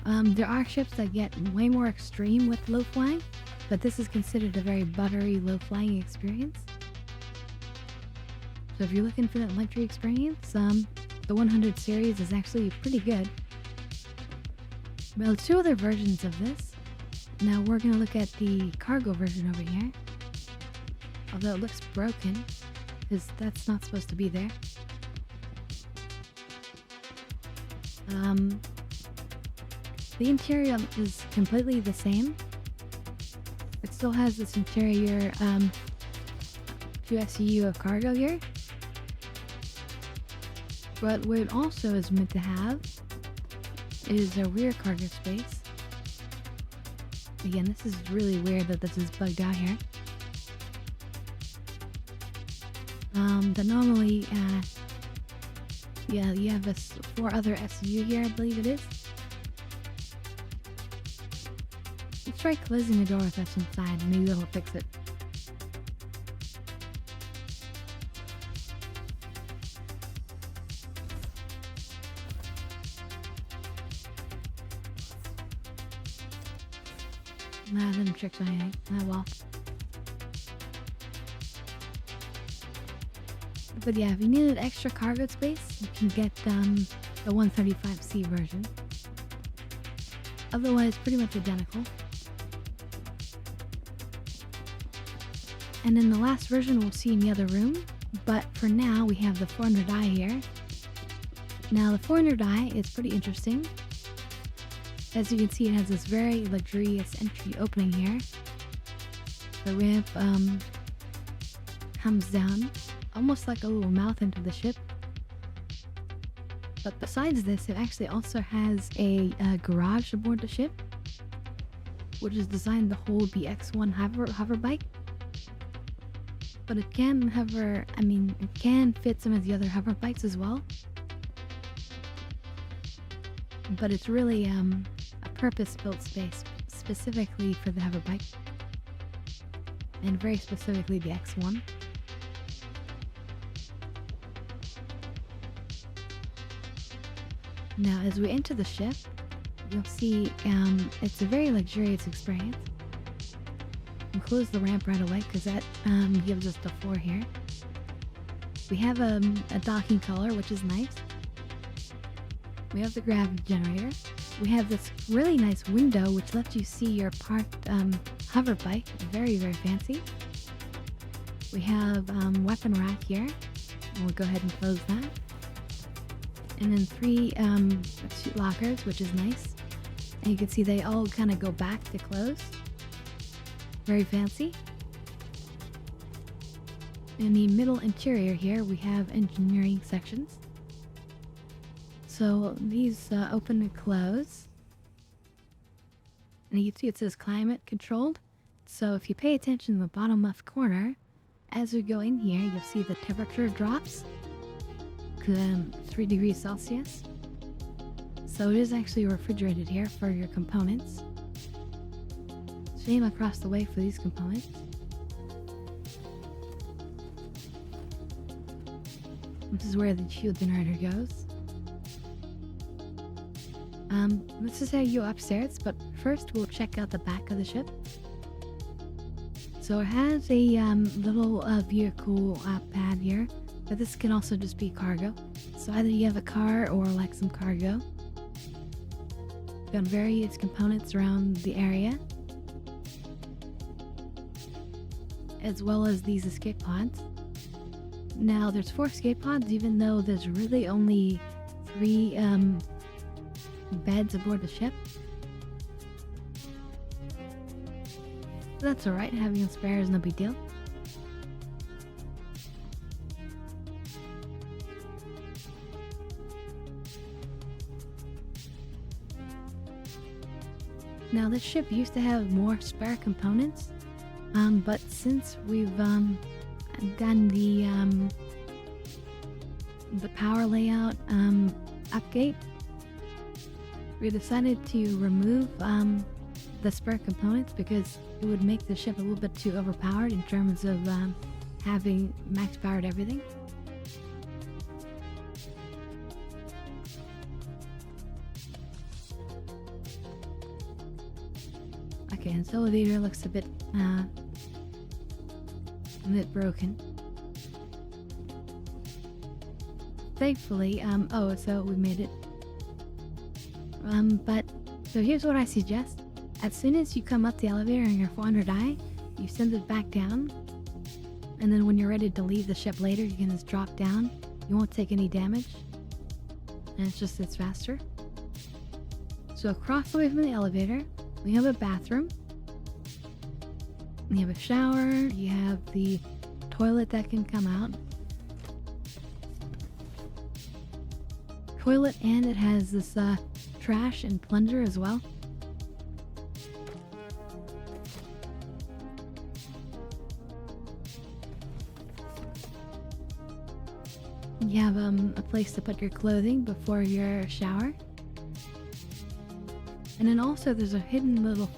There are ships that get way more extreme with low flying, but this is considered a very buttery low flying experience. So if you're looking for that luxury experience, the 100 series is actually pretty good. Well, 2 other versions of this. Now we're going to look at the cargo version over here. Although it looks broken, because that's not supposed to be there. The interior is completely the same. It still has this interior 2 SCU of cargo here. But what it also is meant to have is a rear cargo space. Again, this is really weird that this is bugged out here. That normally, yeah, you have 4 other SCU here, I believe it is. Let's try closing the door with us inside, maybe that'll fix it. Nah, it didn't trick or anything. Oh well. But yeah, if you needed extra cargo space, you can get the 135C version. Otherwise, pretty much identical. And in the last version, we'll see in the other room. But for now, we have the 400i here. Now, the 400i is pretty interesting. As you can see, it has this very luxurious entry opening here. The ramp comes down, almost like a little mouth into the ship. But besides this, it actually also has a garage aboard the ship, which is designed to hold the X1 hover bike. But it can it can fit some of the other hover bikes as well. But it's really a purpose-built space specifically for the hover bike, and very specifically the X1. Now, as we enter the ship, you'll see it's a very luxurious experience. And close the ramp right away because that gives us the floor here. We have a docking collar, which is nice. We have the gravity generator. We have this really nice window which lets you see your parked hover bike. Very, very fancy. We have weapon rack here. We'll go ahead and close that. And then 3 suit lockers, which is nice. And you can see they all kind of go back to close. Very fancy. In the middle interior here, we have engineering sections. So these open and close. And you can see it says climate controlled. So if you pay attention to the bottom left corner, as we go in here, you'll see the temperature drops to 3 degrees Celsius. So it is actually refrigerated here for your components. Same across the way for these components. This is where the shield generator goes. This is how you go upstairs, but first we'll check out the back of the ship. So it has a little vehicle pad here, but this can also just be cargo. So either you have a car or like some cargo. Got various components around the area, as well as these escape pods. Now there's 4 escape pods, even though there's really only 3 beds aboard the ship. That's alright, having a spare is no big deal. Now this ship used to have more spare components, but since we've done the power layout update, we decided to remove the spare components because it would make the ship a little bit too overpowered in terms of having max powered everything. Okay, and this elevator looks a bit broken. Thankfully, oh, so we made it. So here's what I suggest. As soon as you come up the elevator and your phone or die, you send it back down. And then when you're ready to leave the ship later, you can just drop down. You won't take any damage. And it's faster. So across the way from the elevator, we have a bathroom. You have a shower. You have the toilet that can come out. Toilet, and it has this trash and plunger as well. You have a place to put your clothing before your shower. And then also there's a hidden little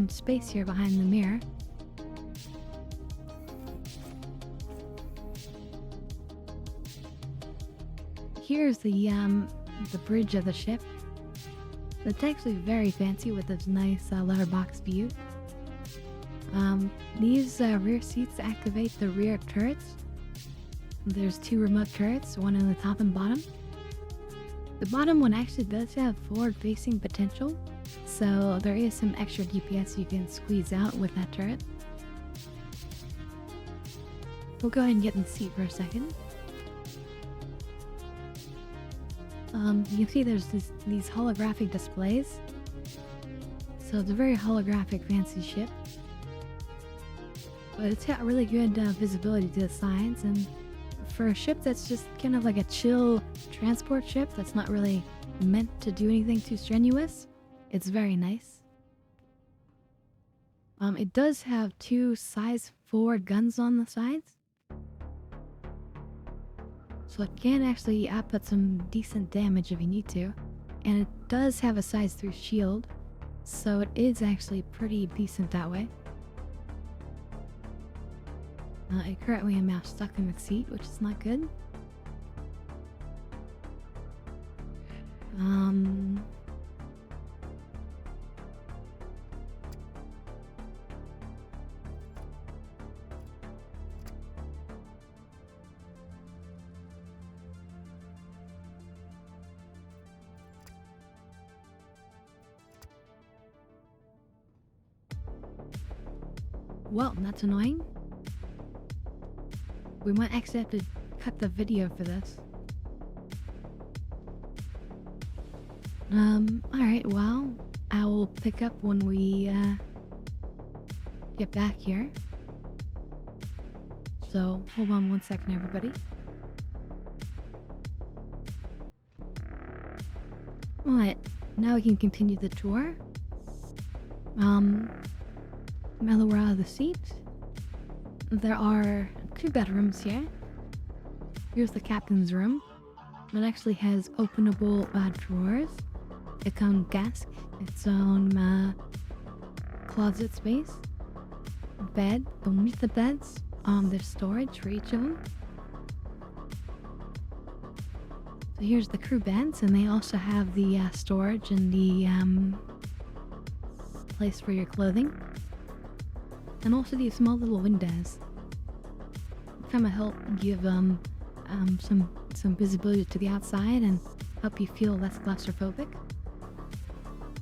space here behind the mirror. Here's the bridge of the ship. It's actually very fancy with this nice letterbox view. These rear seats activate the rear turrets. There's 2 remote turrets, one on the top and bottom. The bottom one actually does have forward-facing potential, so there is some extra DPS you can squeeze out with that turret. We'll go ahead and get in the seat for a second. You can see there's these holographic displays. So it's a very holographic fancy ship. But it's got really good visibility to the sides, and for a ship that's just kind of like a chill transport ship that's not really meant to do anything too strenuous, it's very nice. It does have 2 size 4 guns on the sides. So it can actually output some decent damage if you need to. And it does have a size 3 shield, so it is actually pretty decent that way. I currently am now stuck in the seat, which is not good. well, that's annoying. We might actually have to cut the video for this. Alright, well, I will pick up when we, get back here. So, hold on 1 second, everybody. Alright, now we can continue the tour. Now that we're out of the seat, there are 2 bedrooms here. Here's the captain's room. It actually has openable drawers, its own desk, its own closet space, bed. Beneath the beds, there's storage for each of them. So here's the crew beds, and they also have the storage and the place for your clothing, and also these small little windows. Kind of help give some visibility to the outside and help you feel less claustrophobic.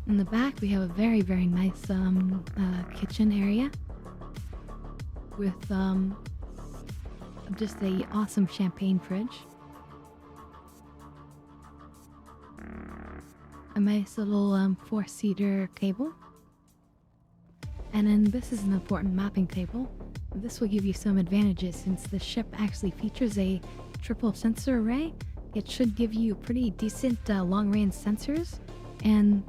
In the back, we have a very, very nice kitchen area with just a awesome champagne fridge. A nice little 4-seater table. And then this is an important mapping table. This will give you some advantages since the ship actually features a triple sensor array. It should give you pretty decent long-range sensors. And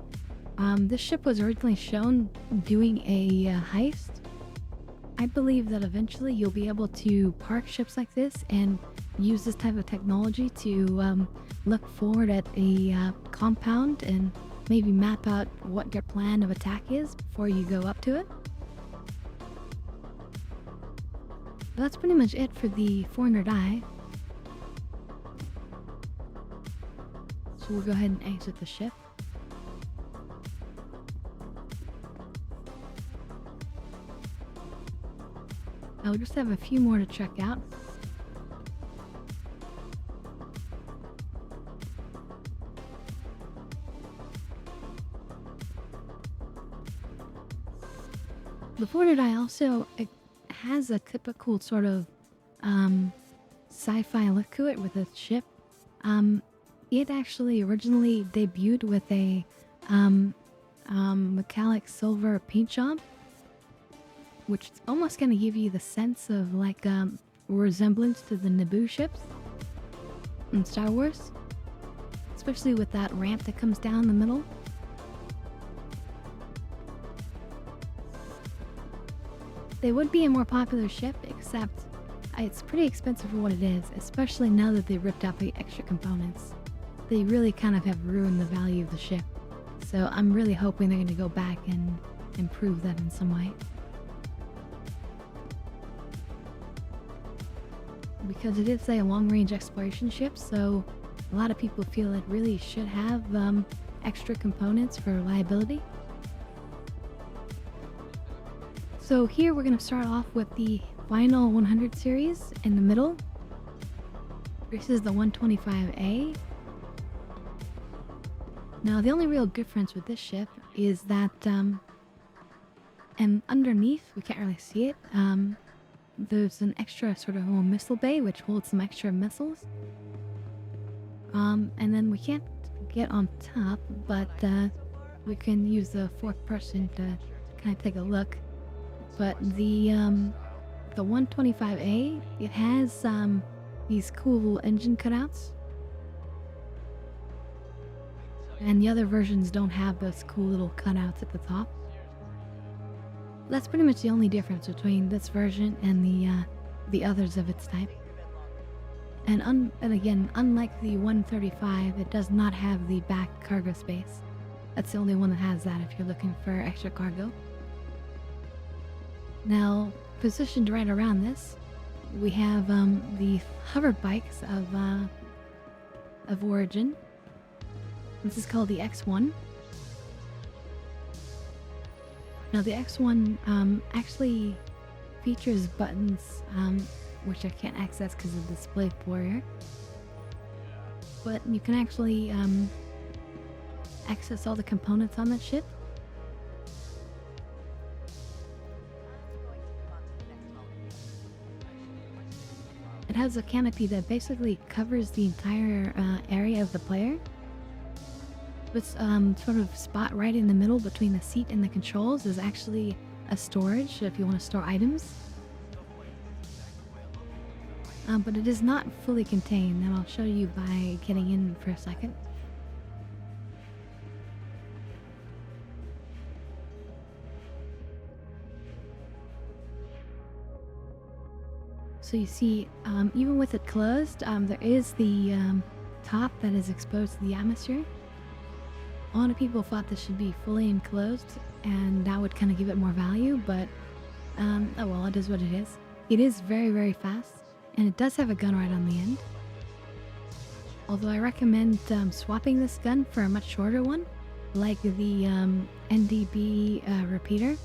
this ship was originally shown doing a heist. I believe that eventually you'll be able to park ships like this and use this type of technology to look forward at a compound and maybe map out what your plan of attack is before you go up to it. That's pretty much it for the 400i. So we'll go ahead and exit the ship. I'll just have a few more to check out. The 400i also has a typical sort of sci-fi look to it with its ship. It actually originally debuted with a metallic silver paint job, which is almost going to give you the sense of like resemblance to the Naboo ships in Star Wars, especially with that ramp that comes down the middle. They would be a more popular ship, except it's pretty expensive for what it is, especially now that they ripped out the extra components. They really kind of have ruined the value of the ship. So I'm really hoping they're going to go back and improve that in some way. Because it is a long-range exploration ship, so a lot of people feel it really should have extra components for reliability. So here we're going to start off with the final 100 series in the middle. This is the 125A. Now the only real difference with this ship is that and underneath, we can't really see it, there's an extra sort of little missile bay which holds some extra missiles. And then we can't get on top, but we can use the fourth person to kind of take a look. But the 125A, it has these cool engine cutouts. And the other versions don't have those cool little cutouts at the top. That's pretty much the only difference between this version and the others of its type. And again, unlike the 135, it does not have the back cargo space. That's the only one that has that if you're looking for extra cargo. Now, positioned right around this, we have the hover bikes of Origin. This is called the X1. Now the X1 actually features buttons which I can't access because of the display warrior. But you can actually access all the components on that ship. It has a canopy that basically covers the entire area of the player. This sort of spot right in the middle between the seat and the controls is actually a storage if you want to store items. But it is not fully contained, and I'll show you by getting in for a second. So you see, even with it closed, there is the top that is exposed to the atmosphere. A lot of people thought this should be fully enclosed, and that would kind of give it more value, but oh well, it is what it is. It is very, very fast, and it does have a gun right on the end. Although I recommend swapping this gun for a much shorter one, like the NDB repeater,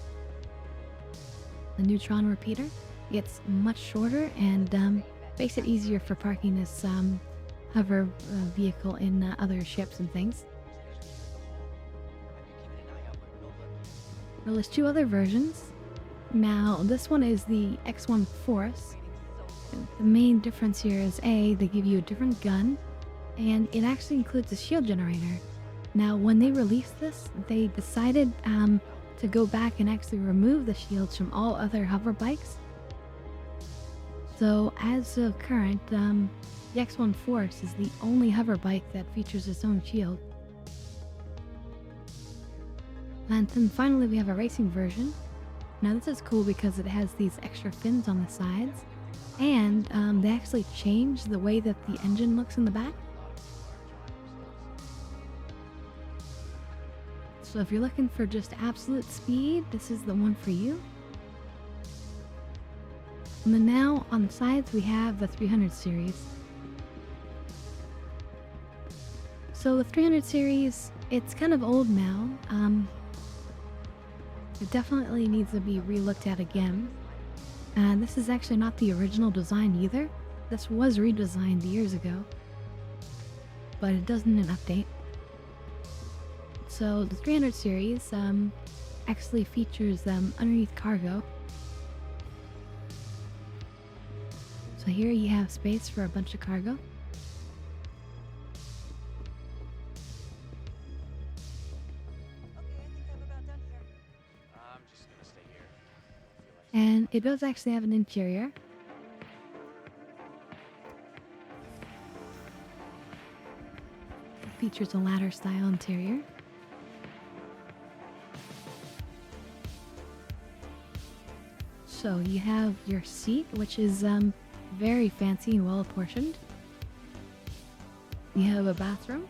the neutron repeater. It's much shorter and makes it easier for parking this hover vehicle in other ships and things. Well, there's two other versions. Now, this one is the X1 Force. The main difference here is they give you a different gun, and it actually includes a shield generator. Now, when they released this, they decided to go back and actually remove the shields from all other hover bikes. So, as of current, the X1 Force is the only hover bike that features its own shield. And then finally we have a racing version. Now this is cool because it has these extra fins on the sides, and they actually change the way that the engine looks in the back. So if you're looking for just absolute speed, this is the one for you. And then now on the sides we have the 300 series. So the 300 series, it's kind of old now. It definitely needs to be re-looked at again. This is actually not the original design either. This was redesigned years ago, but it does need an update. So the 300 series actually features underneath cargo. So here you have space for a bunch of cargo. And it does actually have an interior. It features a ladder style interior. So you have your seat, which is very fancy and well apportioned. You have a bathroom,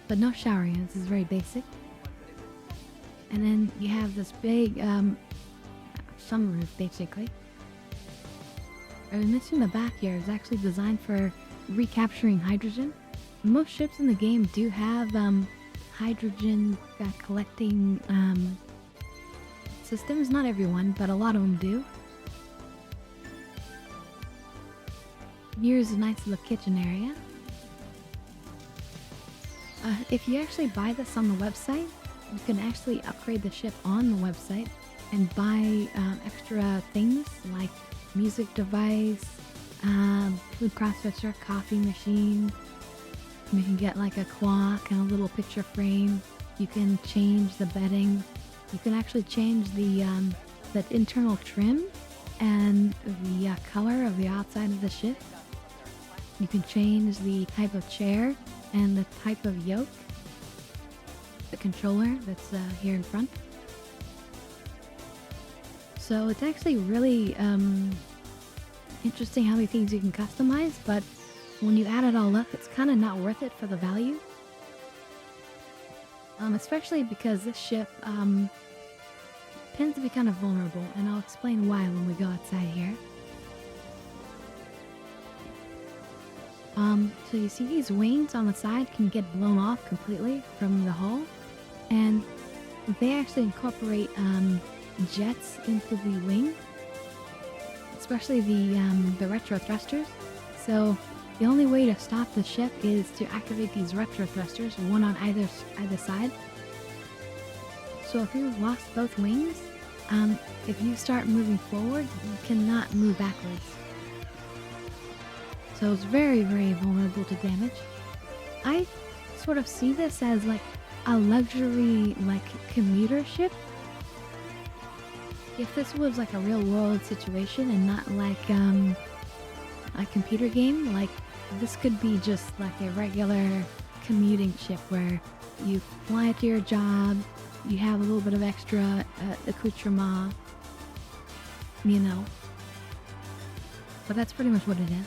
but no shower units. This is very basic. And then you have this big sunroof, basically. And this in the back here is actually designed for recapturing hydrogen. Most ships in the game do have hydrogen collecting systems. Not everyone, but a lot of them do. Here's a nice little kitchen area. If you actually buy this on the website, you can actually upgrade the ship on the website and buy extra things like music device, food processor, coffee machine. You can get like a clock and a little picture frame. You can change the bedding. You can actually change the that internal trim and the color of the outside of the ship. You can change the type of chair and the type of yoke. The controller that's here in front. So it's actually really interesting how many things you can customize, but when you add it all up, it's kind of not worth it for the value. Especially because this ship tends to be kind of vulnerable, and I'll explain why when we go outside here. So you see these wings on the side can get blown off completely from the hull, and they actually incorporate jets into the wing, especially the retro thrusters. So the only way to stop the ship is to activate these retro thrusters, one on either side. So if you lost both wings, if you start moving forward, you cannot move backwards. so it's very, very vulnerable to damage. I sort of see this as like a luxury, like commuter ship. If this was like a real world situation and not like a computer game, like this could be just like a regular commuting ship where you fly to your job, you have a little bit of extra accoutrement, you know. But that's pretty much what it is.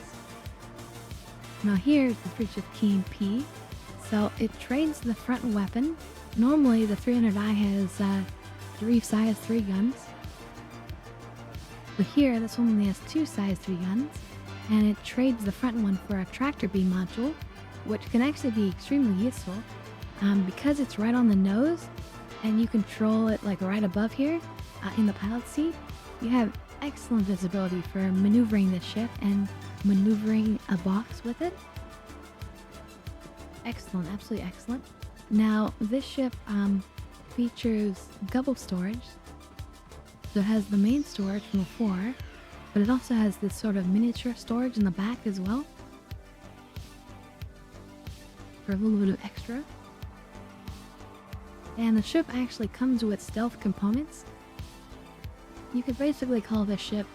Now here's the 315 P. So it trades the front weapon. Normally the 300i has 3 size 3 guns. But here this one only has 2 size 3 guns. And it trades the front one for a tractor beam module, which can actually be extremely useful because it's right on the nose and you control it like right above here in the pilot seat. You have excellent visibility for maneuvering this ship and maneuvering a box with it. Excellent, absolutely excellent. Now this ship features double storage. So it has the main storage from before, but it also has this sort of miniature storage in the back as well, for a little bit of extra. And the ship actually comes with stealth components. You could basically call this ship,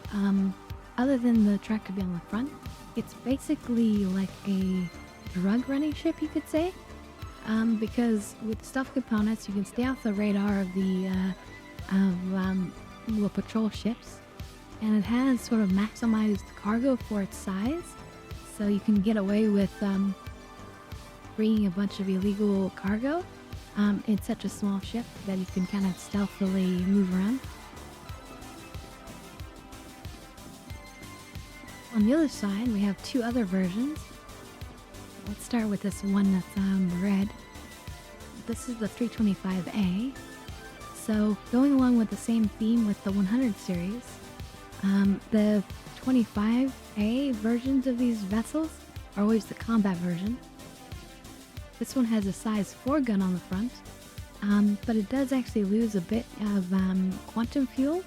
other than the tractor beam on the front, it's basically like a drug running ship, you could say. Because with stealth components, you can stay off the radar of the little patrol ships. And it has sort of maximized cargo for its size, so you can get away with bringing a bunch of illegal cargo. It's such a small ship that you can kind of stealthily move around. On the other side, we have 2 other versions. Let's start with this one that's red. This is the 325A. So going along with the same theme with the 100 series, the 25A versions of these vessels are always the combat version. This one has a size 4 gun on the front, but it does actually lose a bit of quantum fuel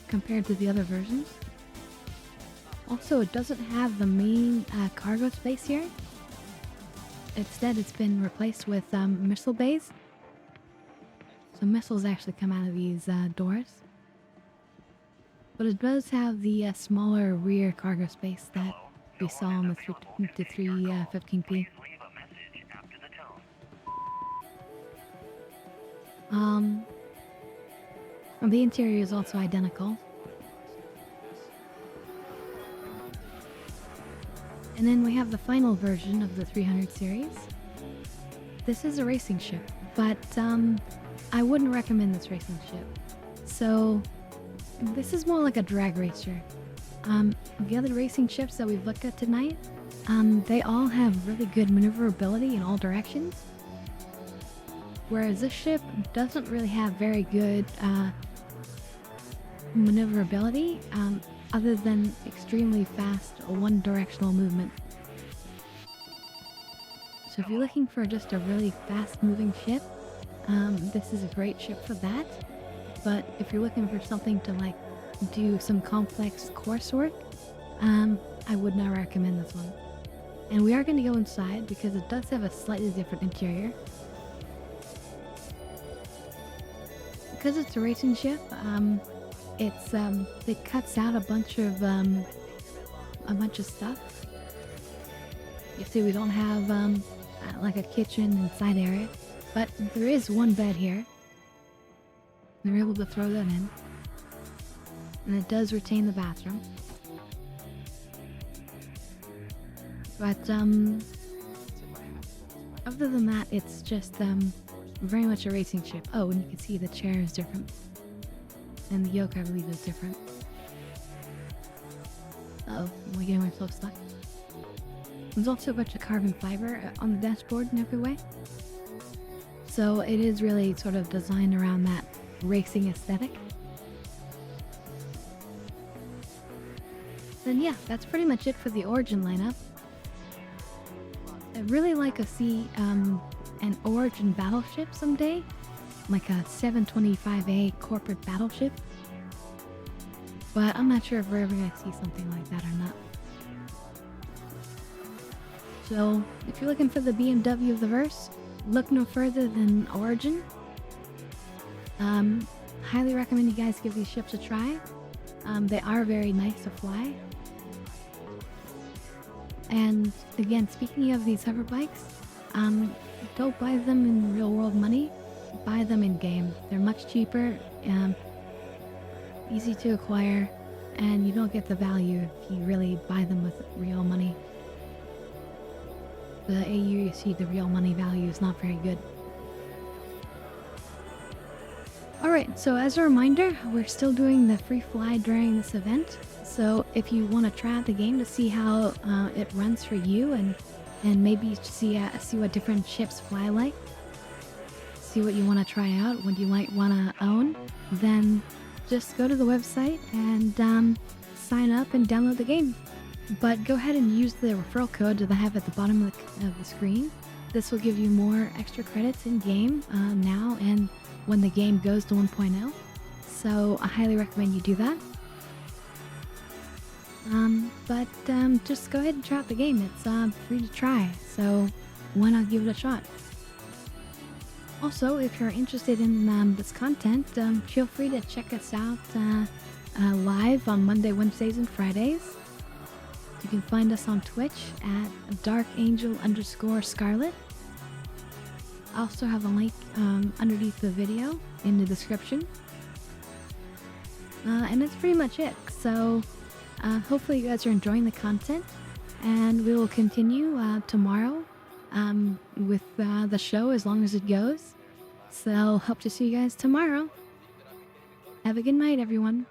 compared to the other versions. Also, it doesn't have the main cargo space here. Instead, it's been replaced with missile bays. So missiles actually come out of these doors. But it does have the smaller rear cargo space that we saw on the 315P. The interior is also identical. And then we have the final version of the 300 series. This is a racing ship, but I wouldn't recommend this racing ship. So this is more like a drag racer. The other racing ships that we've looked at tonight, they all have really good maneuverability in all directions. Whereas this ship doesn't really have very good maneuverability, other than extremely fast one-directional movement. So if you're looking for just a really fast-moving ship, this is a great ship for that. But if you're looking for something to like do some complex coursework, I would not recommend this one. And we are going to go inside because it does have a slightly different interior. Because it's a racing ship, it cuts out a bunch of stuff. You see, we don't have like a kitchen and side area, but there is one bed here. They're able to throw that in, and it does retain the bathroom. But other than that, it's just very much a racing ship. Oh, and you can see the chair is different. And the yoke, I believe, is different. Uh-oh, am I getting myself stuck? There's also a bunch of carbon fiber on the dashboard in every way. So it is really sort of designed around that racing aesthetic. Then yeah, that's pretty much it for the Origin lineup. I'd really like to see an Origin battleship someday, like a 725A corporate battleship. But I'm not sure if we're ever going to see something like that or not. So if you're looking for the BMW of the verse, look no further than Origin. Highly recommend you guys give these ships a try. They are very nice to fly. And again, speaking of these hover bikes, don't buy them in real world money. Buy them in game. They're much cheaper, easy to acquire, and you don't get the value if you really buy them with real money. The AUC, the real money value, is not very good. Alright, so as a reminder, we're still doing the free fly during this event. So if you want to try out the game to see how it runs for you, and maybe see what different ships fly like, see what you want to try out, what you might want to own, then just go to the website and sign up and download the game. But go ahead and use the referral code that I have at the bottom of the screen. This will give you more extra credits in game now and when the game goes to 1.0. So I highly recommend you do that. But just go ahead and try out the game. It's free to try, so why not give it a shot? Also, if you're interested in this content, feel free to check us out live on Monday, Wednesdays, and Fridays. You can find us on Twitch at darkangel_Scarlet. I also have a link underneath the video in the description. And that's pretty much it. So hopefully you guys are enjoying the content, and we will continue tomorrow with the show as long as it goes. So hope to see you guys tomorrow. Have a good night, everyone.